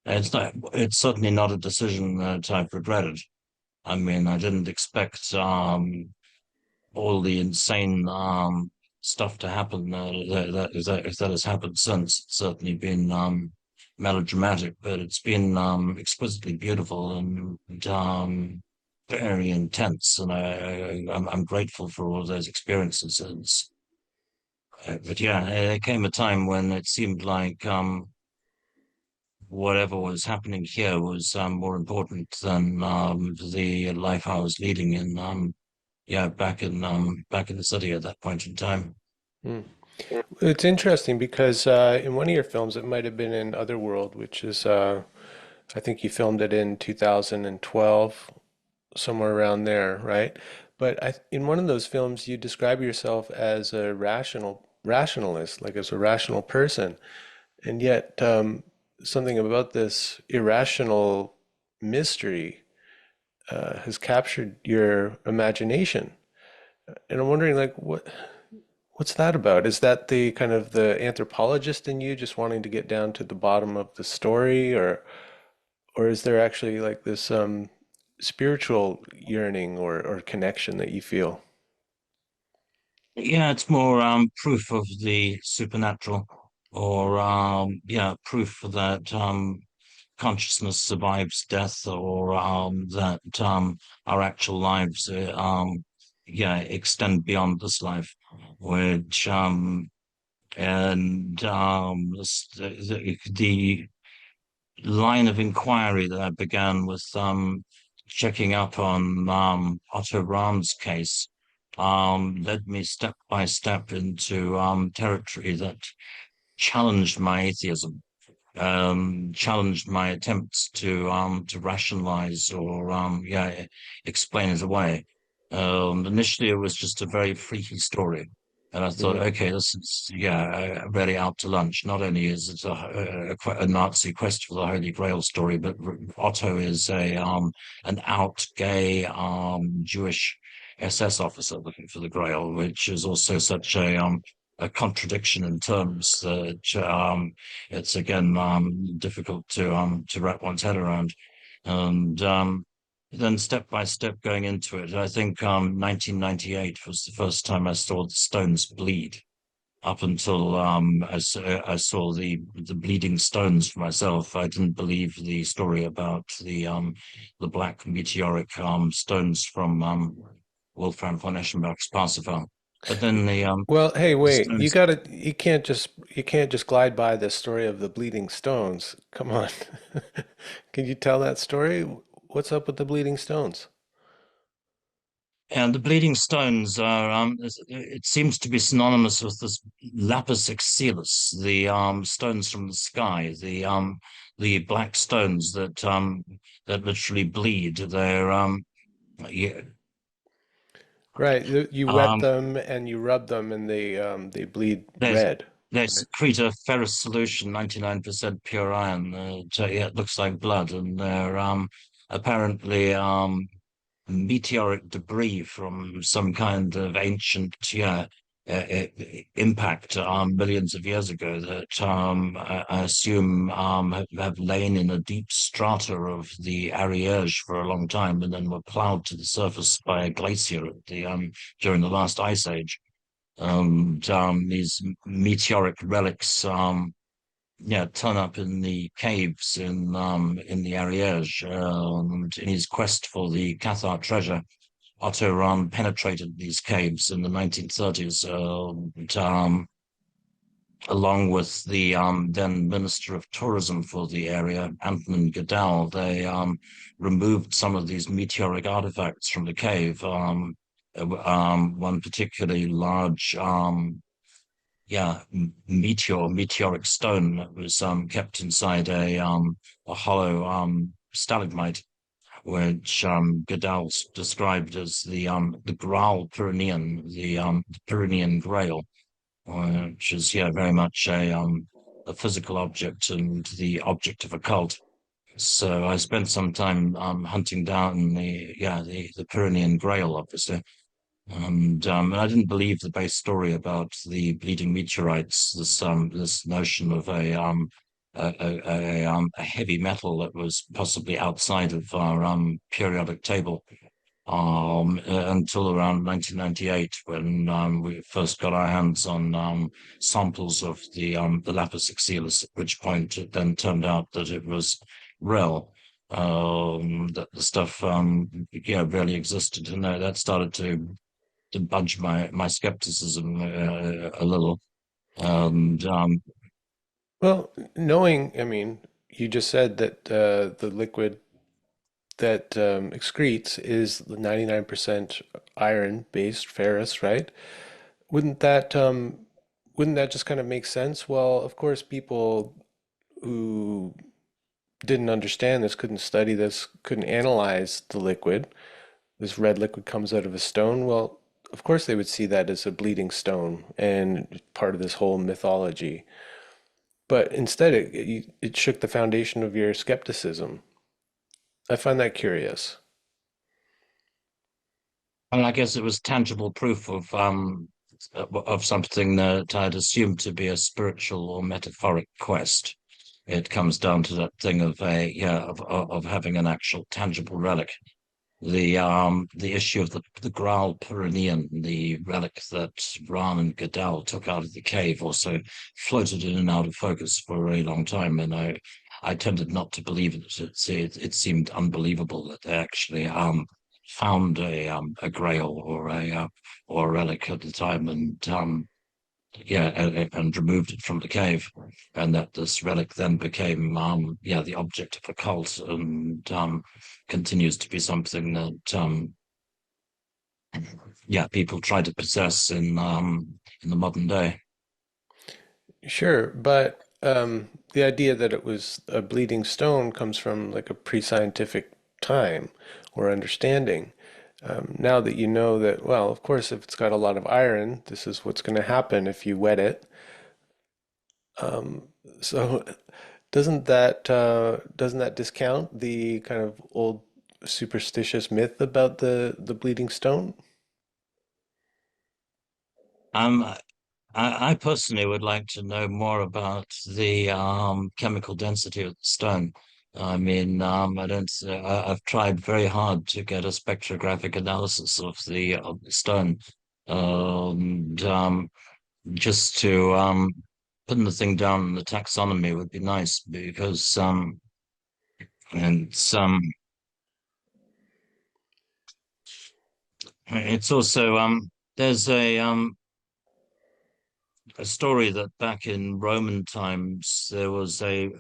Speaker 1: It's certainly not a decision that I've regretted. I mean, I didn't expect all the insane stuff to happen that has happened since. It's certainly been melodramatic, but it's been exquisitely beautiful and very intense. And I'm grateful for all those experiences. But yeah, there came a time when it seemed like whatever was happening here was more important than the life I was leading in yeah, back in the city at that point in time.
Speaker 2: Hmm. It's interesting because in one of your films, it might have been in Otherworld, which is I think you filmed it in 2012, somewhere around there, right? But in one of those films, you describe yourself as a rationalist, like as a rational person, and yet something about this irrational mystery has captured your imagination. And I'm wondering, like, what's that about? Is that the kind of the anthropologist in you just wanting to get down to the bottom of the story, or is there actually like this spiritual yearning or connection that you feel?
Speaker 1: Yeah, it's more proof of the supernatural, or yeah, proof that consciousness survives death, or that our actual lives yeah, extend beyond this life, which and the line of inquiry that I began with checking up on Otto Rahn's case led me step by step into territory that challenged my atheism, challenged my attempts to rationalize, or yeah, explain it away. Initially, it was just a very freaky story, and I thought,
Speaker 2: Hmm.
Speaker 1: okay, this is yeah, really out to lunch. Not only is it a Nazi quest for the Holy Grail story, but Otto is a an out gay Jewish SS officer looking for the Grail, which is also such a contradiction in terms that it's again difficult to wrap one's head around. And then step by step going into it, I think 1998 was the first time I saw the stones bleed. Up until I saw the bleeding stones for myself, I didn't believe the story about the black meteoric stones from Wolfram von Eschenbach's Parsifal. But then
Speaker 2: Well, hey,
Speaker 1: the
Speaker 2: wait,
Speaker 1: stones.
Speaker 2: you can't just glide by the story of the bleeding stones. Come on. Can you tell that story? What's up with the bleeding stones?
Speaker 1: And the bleeding stones are, it seems to be synonymous with this lapis exilis, the stones from the sky, the black stones that literally bleed. They're, yeah,
Speaker 2: Right, you wet
Speaker 1: um,
Speaker 2: them and you rub them and they bleed
Speaker 1: there's,
Speaker 2: red.
Speaker 1: they
Speaker 2: Right.
Speaker 1: secrete a ferrous solution, 99% pure iron. So yeah, it looks like blood, and they're apparently meteoric debris from some kind of ancient, yeah. impact millions of years ago that I assume have lain in a deep strata of the Ariège for a long time and then were plowed to the surface by a glacier at during the last ice age. These meteoric relics yeah, turn up in the caves in the Ariège. And in his quest for the Cathar treasure, Otto Rahn penetrated these caves in the 1930s, and, along with the then Minister of Tourism for the area, Anthony Goodall. They removed some of these meteoric artifacts from the cave. One particularly large yeah, meteoric stone that was kept inside a hollow stalagmite, which Goodall described as the Graal Pyrenean, the Pyrenean Grail, which is yeah very much a physical object and the object of a cult. So I spent some time hunting down the Pyrenean Grail, obviously. And I didn't believe the base story about the bleeding meteorites, this notion of a heavy metal that was possibly outside of our periodic table until around 1998 when we first got our hands on samples of the lapis xylus, at which point it then turned out that it was real. That the stuff yeah really existed, and that started to budge my skepticism a little. And
Speaker 2: Well, knowing, I mean, you just said that the liquid that excretes is 99% iron-based ferrous, right? Wouldn't that wouldn't that just kind of make sense? Well, of course, people who didn't understand this, couldn't study this, couldn't analyze the liquid. This red liquid comes out of a stone. Well, of course they would see that as a bleeding stone and part of this whole mythology. But instead, it shook the foundation of your skepticism. I find that curious.
Speaker 1: and I guess it was tangible proof of something that I'd assumed to be a spiritual or metaphoric quest. It comes down to that thing of a yeah of having an actual tangible relic. The issue of the Graal Pyrenean, the relic that Rahn and Goodall took out of the cave, also floated in and out of focus for a very long time, and I tended not to believe it. It seemed unbelievable that they actually found a Grail or a relic at the time, and yeah, and removed it from the cave, and that this relic then became yeah the object of a cult, and continues to be something that yeah people try to possess in the modern day.
Speaker 2: Sure, but the idea that it was a bleeding stone comes from like a pre-scientific time or understanding. Now that you know that, well, of course, if it's got a lot of iron, this is what's going to happen if you wet it. So doesn't that discount the kind of old superstitious myth about the bleeding stone?
Speaker 1: Um, I personally would like to know more about the chemical density of the stone. I mean, I don't. I've tried very hard to get a spectrographic analysis of the stone, and just to putting the thing down in the taxonomy would be nice because and it's also there's a story that back in Roman times there was a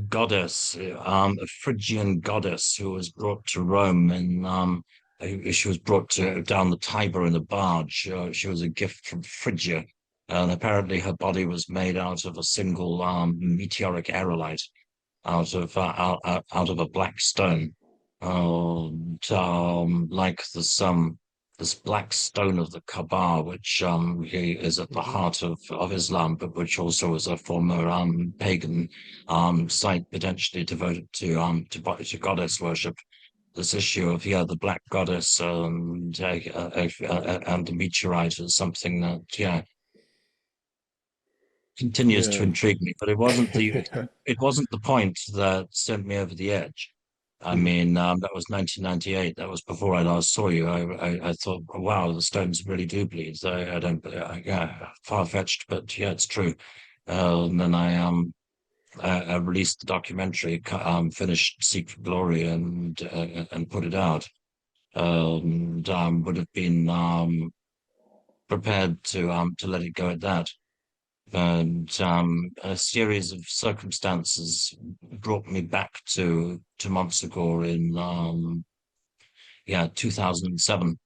Speaker 1: goddess, a Phrygian goddess who was brought to Rome, and she was brought to down the Tiber in a barge. She was a gift from Phrygia, and apparently her body was made out of a single meteoric aerolite, out of a black stone, and like this black stone of the Kaaba, which is at the
Speaker 2: Hmm.
Speaker 1: heart of Islam, but which also is a former pagan site potentially devoted to goddess worship. this issue of the Black Goddess and the meteorite is something that continues to
Speaker 2: Yeah.
Speaker 1: intrigue me. But it wasn't the point that sent me over the edge. I
Speaker 2: Mhm.
Speaker 1: mean, that was 1998. That was before I last saw you. I thought, wow, the stones really do bleed. I don't, yeah, far-fetched, but yeah, it's true. And then I released the documentary, finished Secret Glory, and put it out. And would have been prepared to let it go at that. And a series of circumstances brought me back to Montsegur in 2007,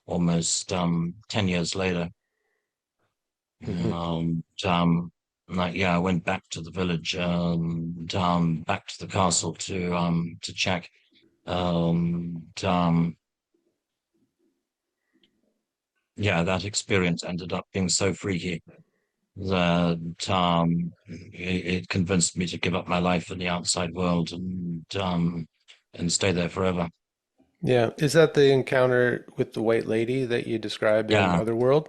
Speaker 1: almost 10 years later.
Speaker 2: Mhm.
Speaker 1: I went back to the village and back to the castle to check. Yeah, that experience ended up being so freaky that it convinced me to give up my life in the outside world and stay there forever.
Speaker 2: Yeah. Is that the encounter with the white lady that you describe in
Speaker 1: Yeah,
Speaker 2: Otherworld?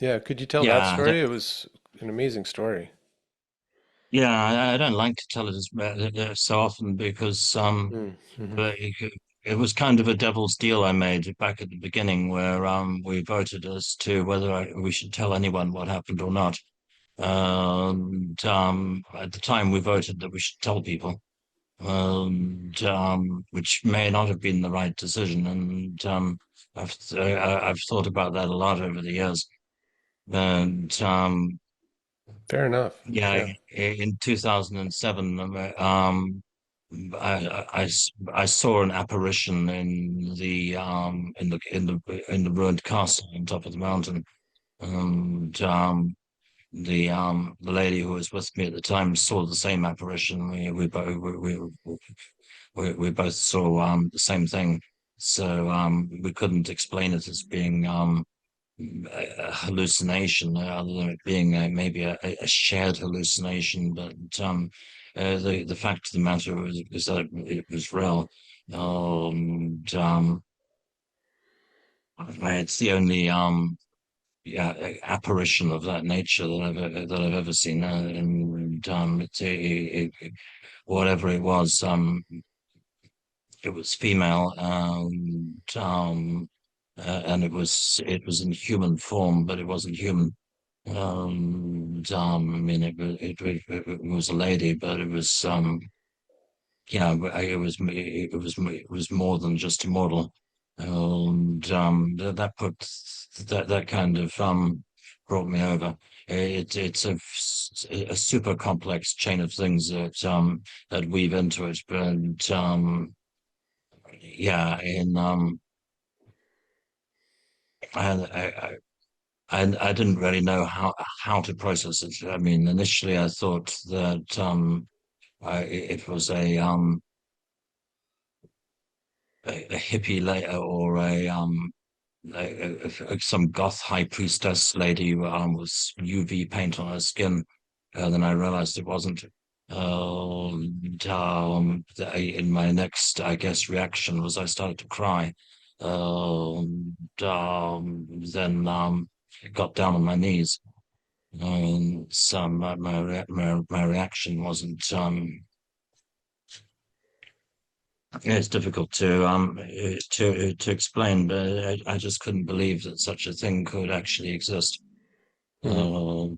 Speaker 2: Yeah. Could you tell that
Speaker 1: yeah,
Speaker 2: story? It was an amazing story.
Speaker 1: yeah. I don't like to tell it so often because
Speaker 2: Mm-hmm.
Speaker 1: but it was kind of a devil's deal I made back at the beginning where we voted as to whether we should tell anyone what happened or not. And at the time we voted that we should tell people. Which may not have been the right decision. And I've thought about that a lot over the years. And
Speaker 2: Fair enough.
Speaker 1: yeah,
Speaker 2: Yeah.
Speaker 1: in 2007, I saw an apparition in the ruined castle on top of the mountain, and the lady who was with me at the time saw the same apparition. We both saw the same thing, so we couldn't explain it as being a hallucination, other than it being maybe a shared hallucination. But the fact of the matter was that it was real. And it's the only apparition of that nature that I've ever seen, and whatever it was, it was female, and it was in human form, but it wasn't human. I mean, it was a lady, but it was it was more than just a model, and that kind of brought me over. It's a super complex chain of things that weave into it, but yeah, in I didn't really know how to process it. I mean, initially I thought that it was a hippie later or some goth high priestess lady with UV paint on her skin. Then I realized it wasn't. In my next, I guess, reaction was I started to cry. Then got down on my knees. So my reaction wasn't. It's difficult to explain, but I just couldn't believe that such a thing could actually exist.
Speaker 2: Hmm.
Speaker 1: Uh,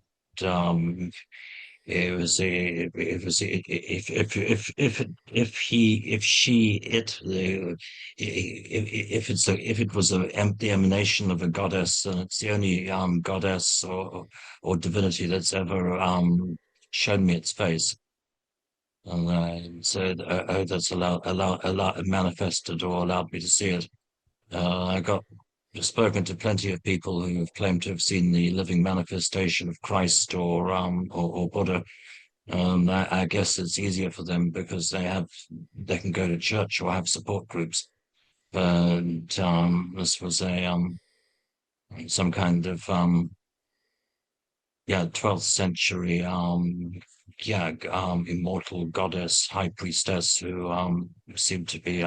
Speaker 1: um, if she it the if it was the emanation of a goddess, then it's the only goddess or divinity that's ever shown me its face. And so that's allowed manifested or allowed me to see it. I got spoken to plenty of people who have claimed to have seen the living manifestation of Christ or Buddha. I guess it's easier for them because they can go to church or have support groups. But this was a some kind of 12th century immortal goddess, high priestess who seemed to be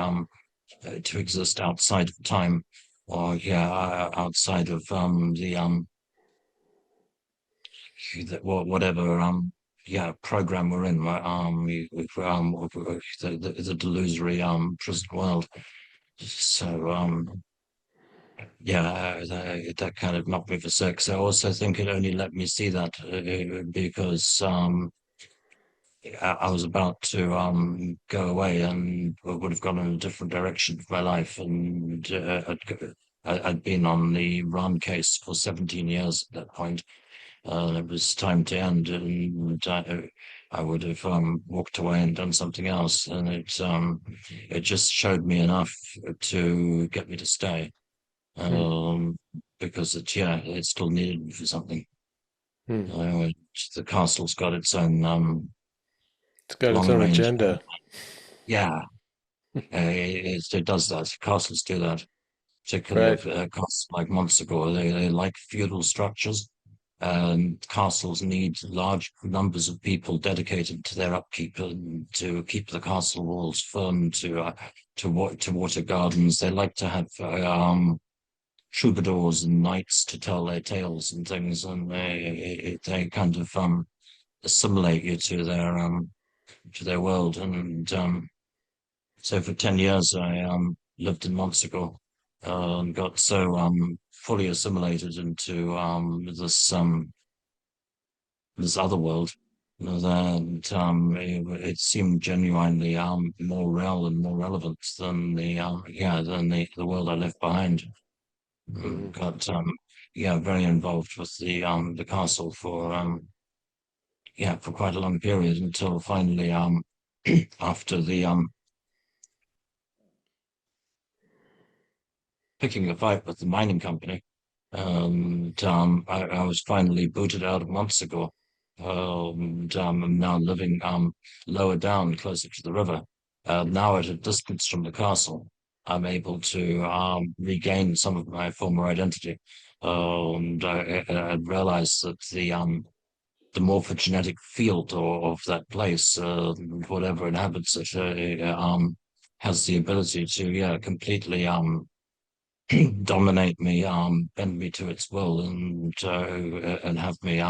Speaker 1: to exist outside of time, or outside of whatever program we're in, right? The delusory prison world. So that kind of knocked me for six. I also think it only let me see that because I was about to go away and would have gone in a different direction for my life, and I'd been on the Rahn case for 17 years at that point. It was time to end, and I would have walked away and done something else, and it just showed me enough to get me to stay,
Speaker 2: Hmm.
Speaker 1: um, because it still needed me for something.
Speaker 2: Hmm.
Speaker 1: Uh, the castle's got its own
Speaker 2: It's got its
Speaker 1: long
Speaker 2: own
Speaker 1: range.
Speaker 2: agenda.
Speaker 1: Yeah, it does that. Castles do that, particularly
Speaker 2: Right.
Speaker 1: of castles like Montsegur. They like feudal structures. Castles need large numbers of people dedicated to their upkeep and to keep the castle walls firm, to water gardens. They like to have troubadours and knights to tell their tales and things, and they kind of assimilate you to their world. And so for 10 years, I lived in Montsegur, and got so fully assimilated into this other world that it seemed genuinely more real and more relevant than the world I left behind.
Speaker 2: Hmm.
Speaker 1: Got very involved with the castle for quite a long period until finally after the picking a fight with the mining company. And I was finally booted out of months ago. And I'm now living lower down, closer to the river. Now at a distance from the castle, I'm able to regain some of my former identity. And I realized that the morphogenetic field of that place, whatever inhabits it, has the ability to completely dominate me, bend me to its will, and have me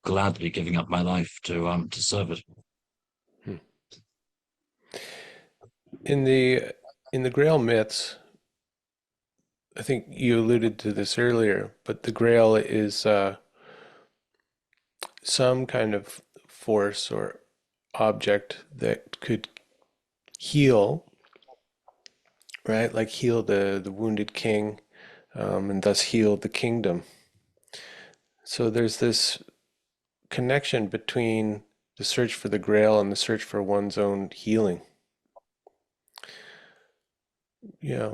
Speaker 1: gladly giving up my life to serve it.
Speaker 2: In the Grail myths, I think you alluded to this earlier, but the Grail is some kind of force or object that could heal, right? Like heal the wounded king, and thus heal the kingdom. So there's this connection between the search for the Grail and the search for one's own healing. Yeah.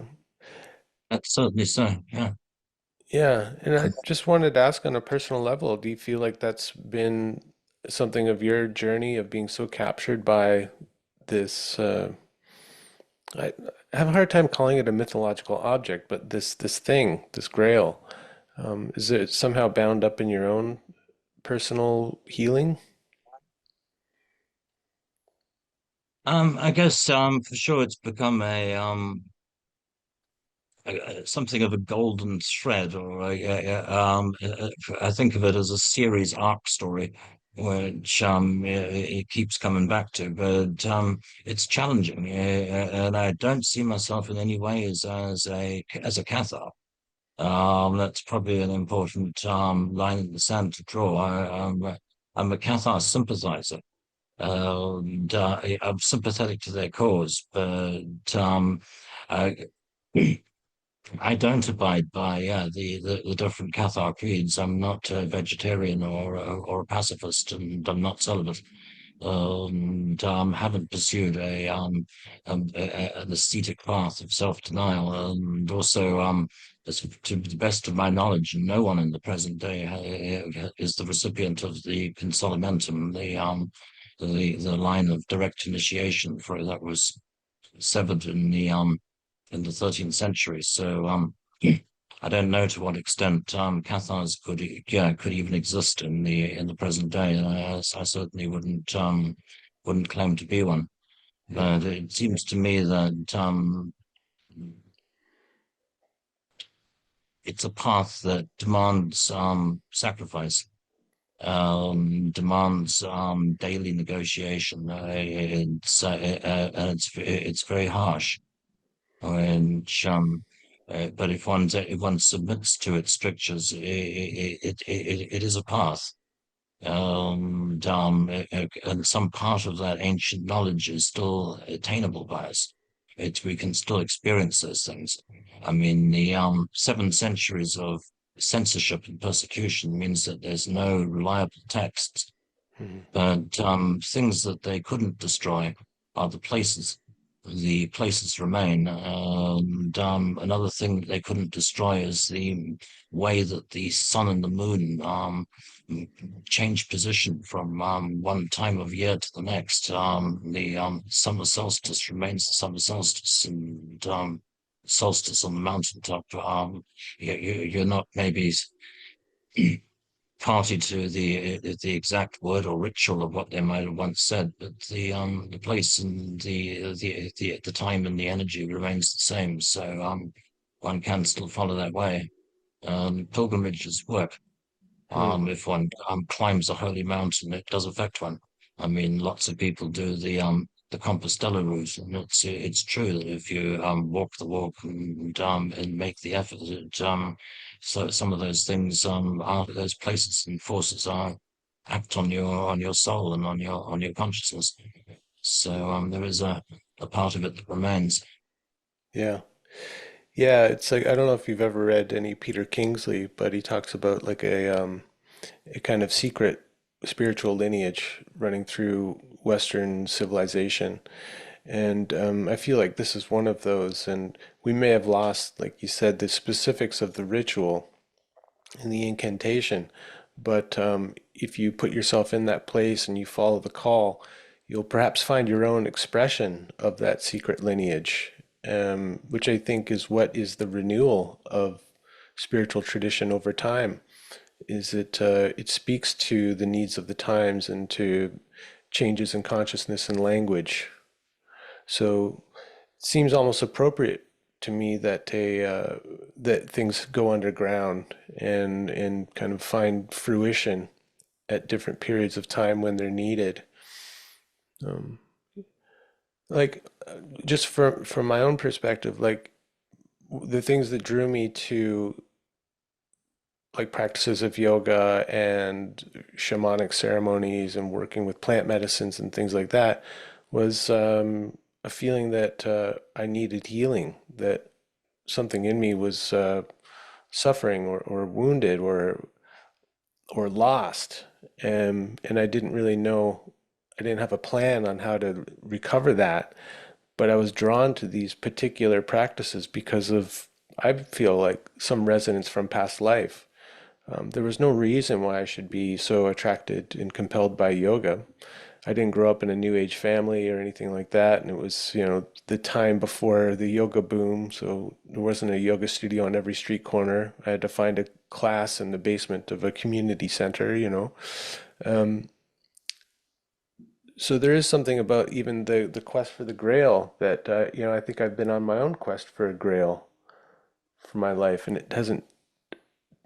Speaker 1: That's certainly so. Yeah.
Speaker 2: Yeah. And I just wanted to ask on a personal level, do you feel like that's been something of your journey of being so captured by this I have a hard time calling it a mythological object, but this thing, this Grail, is it somehow bound up in your own personal healing?
Speaker 1: I guess for sure it's become something of a golden thread, or I think of it as a series arc story, which it keeps coming back to. But it's challenging, and I don't see myself in any way as a Cathar. That's probably an important line in the sand to draw. I'm a Cathar sympathizer. And I'm sympathetic to their cause, but I, I don't abide by the different Cathar creeds. I'm not a vegetarian or a pacifist, and I'm not celibate. And haven't pursued an ascetic path of self-denial, and also to the best of my knowledge, no one in the present day is the recipient of the consolamentum, the line of direct initiation for that was severed in the 13th century. So I don't know to what extent Cathars could even exist in the present day. I certainly wouldn't claim to be one.
Speaker 2: Hmm.
Speaker 1: But it seems to me that it's a path that demands sacrifice, demands daily negotiation. It's very harsh. And but if one submits to its strictures, it is a path. And some part of that ancient knowledge is still attainable by us. We can still experience those things. I mean, the 7 centuries of censorship and persecution means that there's no reliable texts,
Speaker 2: Hmm.
Speaker 1: but things that they couldn't destroy are the places. The places remain. And another thing that they couldn't destroy is the way that the sun and the moon change position from one time of year to the next. The summer solstice remains the summer solstice, and solstice on the mountaintop. You're not maybe party to the exact word or ritual of what they might have once said, but the place and the time and the energy remains the same. So one can still follow that way. Pilgrimages work.
Speaker 2: Hmm.
Speaker 1: If one climbs a holy mountain, it does affect one. I mean, lots of people do the Compostela route, and it's true that if you walk the walk and make the effort, so some of those things are those places and forces are act on your soul and on your consciousness. So there is a part of it that remains.
Speaker 2: Yeah. Yeah, it's like I don't know if you've ever read any Peter Kingsley, but he talks about like a kind of secret spiritual lineage running through Western civilization. And I feel like this is one of those, and we may have lost, like you said, the specifics of the ritual and the incantation. But if you put yourself in that place and you follow the call, you'll perhaps find your own expression of that secret lineage, which I think is what is the renewal of spiritual tradition over time. Is it speaks to the needs of the times and to changes in consciousness and language. So it seems almost appropriate to me that that things go underground and kind of find fruition at different periods of time when they're needed. Um, like just from my own perspective, like the things that drew me to like practices of yoga and shamanic ceremonies and working with plant medicines and things like that was a feeling that I needed healing, that something in me was suffering or wounded or lost, and I didn't really know. I didn't have a plan on how to recover that, but I was drawn to these particular practices because of, I feel like, some resonance from past life. There was no reason why I should be so attracted and compelled by yoga. I didn't grow up in a new age family or anything like that, and it was, the time before the yoga boom, so there wasn't a yoga studio on every street corner. I had to find a class in the basement of a community center. Um, so there is something about even the quest for the Grail that I think I've been on my own quest for a Grail for my life, and it hasn't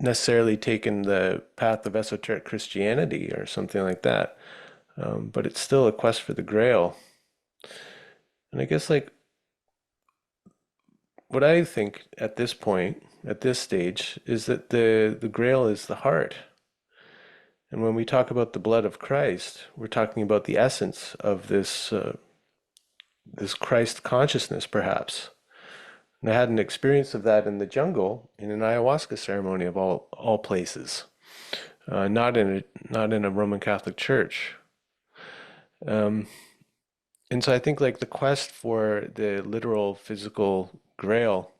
Speaker 2: necessarily taken the path of esoteric Christianity or something like that. But it's still a quest for the Grail. And I guess like what I think at this point, at this stage, is that the Grail is the heart. And when we talk about the blood of Christ, we're talking about the essence of this Christ consciousness, perhaps. And I had an experience of that in the jungle in an ayahuasca ceremony of all places, not in a Roman Catholic church. Um, and so I think like the quest for the literal physical Grail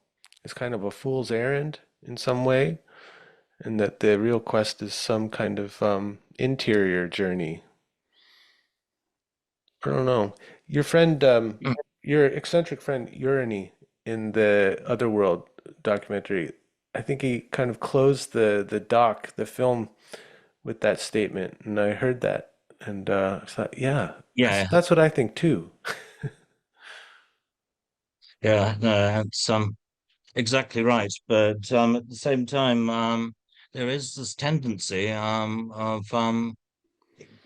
Speaker 2: is kind of a fool's errand in some way, and that the real quest is some kind of interior journey. I don't know. Your friend, your eccentric friend Urani in the Otherworld documentary, I think he kind of closed the film with that statement, and I heard that, and I thought, yeah,
Speaker 1: Yeah,
Speaker 2: that's what I think too.
Speaker 1: yeah, no, that's exactly right. But at the same time, there is this tendency of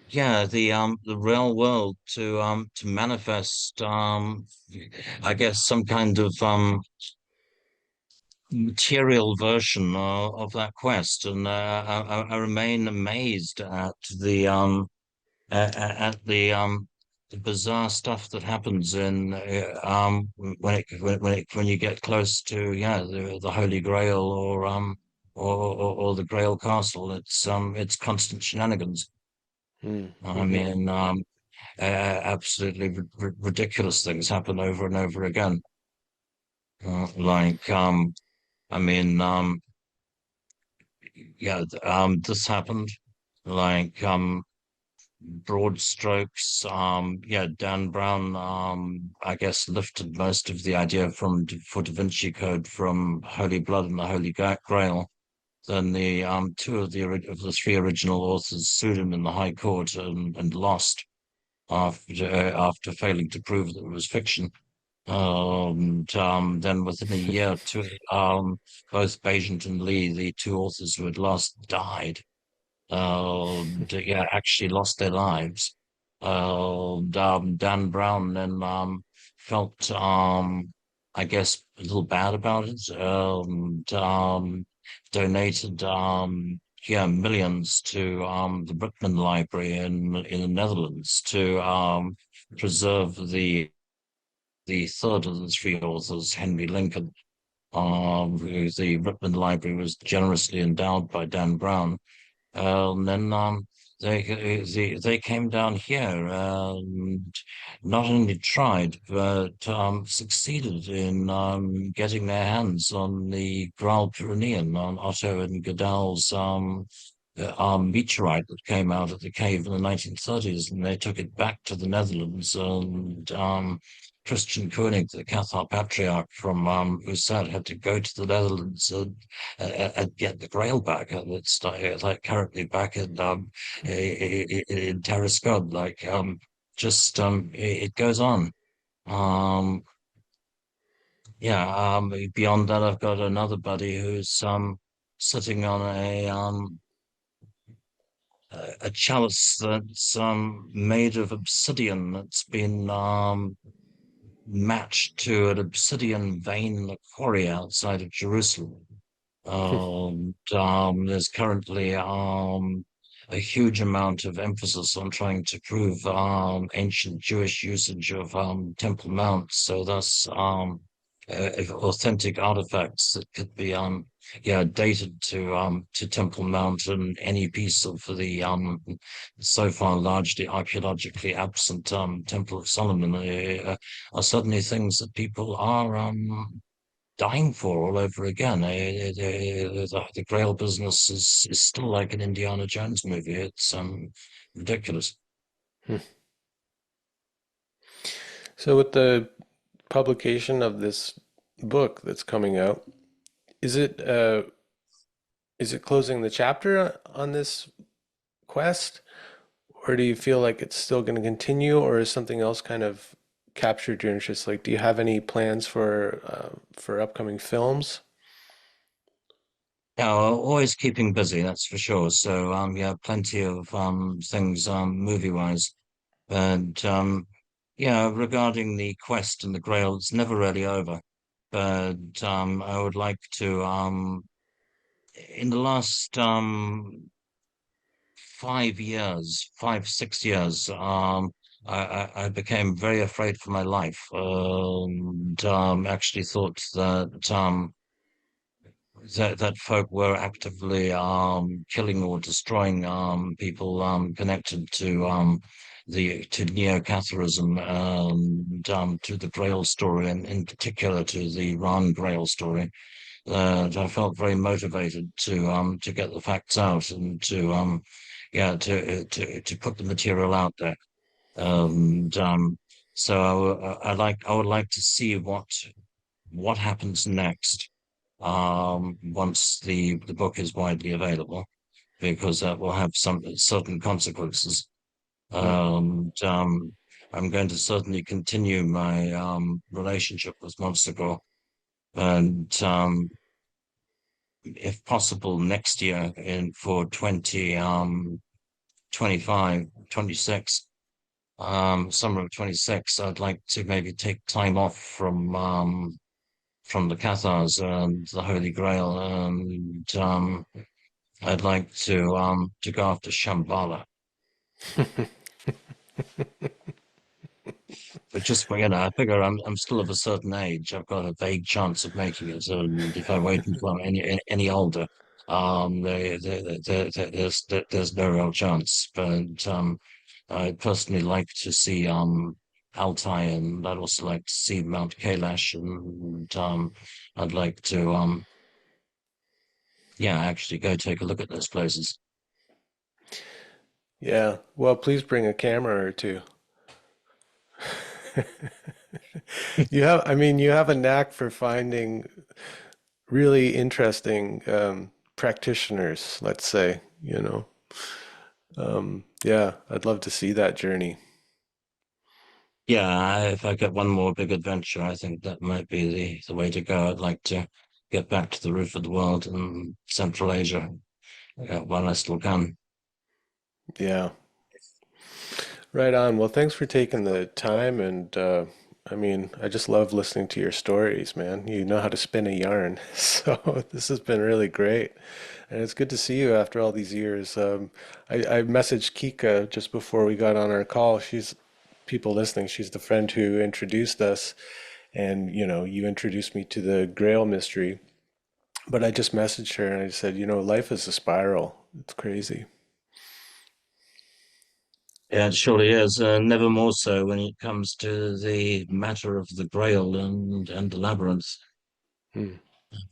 Speaker 1: yeah, the real world to manifest I guess some kind of material version of that quest, and I remain amazed at the bizarre stuff that happens in when you get close to the Holy Grail or the Grail Castle. It's constant shenanigans. I
Speaker 2: Mm-hmm.
Speaker 1: mean, absolutely ridiculous things happen over and over again. Like I mean yeah this happened, like broad strokes. Yeah, Dan Brown, I guess, lifted most of the idea for Da Vinci Code from Holy Blood and the Holy Grail. Then the two of of the three original authors sued him in the High Court and lost after failing to prove that it was fiction. And then within a year, both Bagent and Lee, the two authors who had last died, yeah, actually lost their lives. Dan Brown then felt, I guess, a little bad about it, and donated, yeah, millions to the Brickman Library in the Netherlands to preserve the third of the three authors, Henry Lincoln. Who the Brickman Library was generously endowed by Dan Brown. And then they came down here and not only tried but succeeded in getting their hands on the Graal Pyrenean, on Otto and Goodell's meteorite that came out of the cave in the 1930s, and they took it back to the Netherlands. And Christian Koenig, the Cathar patriarch from Ussad, had to go to the Netherlands and get the Grail back. And it's like currently back in Tarascon. Like just it goes on. Um, yeah. Beyond that, I've got another buddy who's sitting on a chalice that's made of obsidian that's been matched to an obsidian vein quarry outside of Jerusalem. There's currently a huge amount of emphasis on trying to prove ancient Jewish usage of Temple Mount, so thus authentic artifacts that could be yeah, dated to Temple Mount, and any piece of the so far largely archaeologically absent Temple of Solomon are suddenly things that people are dying for all over again. The Grail business is still like an Indiana Jones movie. It's ridiculous.
Speaker 2: So with the publication of this book that's coming out, is it uh, is it closing the chapter on this quest, or do you feel like it's still going to continue, or is something else kind of captured your interest? Like, do you have any plans for upcoming films?
Speaker 1: Yeah, always keeping busy, that's for sure. So yeah, plenty of things movie wise. And yeah, regarding the quest and the Grail, it's never really over. But I would like to in the last 5 years, 6 years, I became very afraid for my life, and actually thought that folk were actively killing or destroying people connected to neo-Catharism and to the Grail story, and in particular to the Rahn Grail story. I felt very motivated to get the facts out and to yeah to put the material out there. And so I would like to see what happens next. once the book is widely available, because that will have some certain consequences.
Speaker 2: Mm.
Speaker 1: And I'm going to certainly continue my relationship with Monster Gore, and if possible, next year in for 25, 26, summer of 26, I'd like to maybe take time off from the Cathars and the Holy Grail, and I'd like to go after Shambhala. But just I figure I'm still of a certain age. I've got a vague chance of making it. And if I wait until I'm any older, there's no real chance. But I'd personally like to see Altai, and I'd also like to see Mount Kailash, and I'd like to yeah, actually go take a look at those places.
Speaker 2: Yeah. Well, please bring a camera or two. I mean, you have a knack for finding really interesting practitioners, let's say, you know. Yeah, I'd love to see that journey.
Speaker 1: Yeah, if I get one more big adventure, I think that might be the way to go. I'd like to get back to the roof of the world in Central Asia while I still can.
Speaker 2: Yeah. Right on. Well, thanks for taking the time and I mean, I just love listening to your stories, man. You know how to spin a yarn. So this has been really great. And it's good to see you after all these years. I messaged Kika just before we got on our call. She's people listening. She's the friend who introduced us. And, you know, you introduced me to the Grail mystery. But I just messaged her and I said, you know, life is a spiral. It's crazy.
Speaker 1: Yeah, it surely is. Never more so when it comes to the matter of the Grail and the labyrinth.
Speaker 2: Hmm.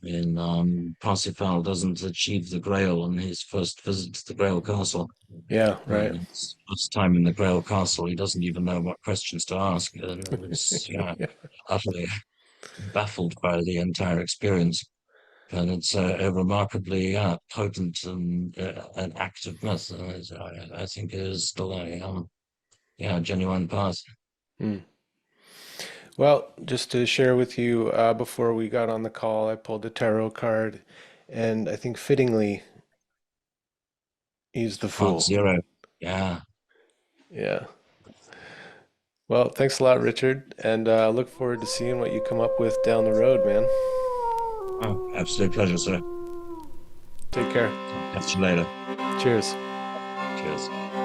Speaker 1: In Parsifal doesn't achieve the Grail on his first visit to the Grail Castle.
Speaker 2: Yeah, right.
Speaker 1: His first time in the Grail Castle, he doesn't even know what questions to ask. It's yeah,
Speaker 2: Yeah.
Speaker 1: utterly baffled by the entire experience. And it's a remarkably potent and an active myth. I think it is still a yeah, genuine path.
Speaker 2: Hmm. Well, just to share with you, before we got on the call, I pulled a tarot card, and I think fittingly, he's the
Speaker 1: Part
Speaker 2: fool.
Speaker 1: zero. Yeah.
Speaker 2: Yeah. Well, thanks a lot, Richard, and I look forward to seeing what you come up with down the road, man.
Speaker 1: Oh, absolute pleasure, sir.
Speaker 2: Take care.
Speaker 1: Catch you later.
Speaker 2: Cheers.
Speaker 1: Cheers.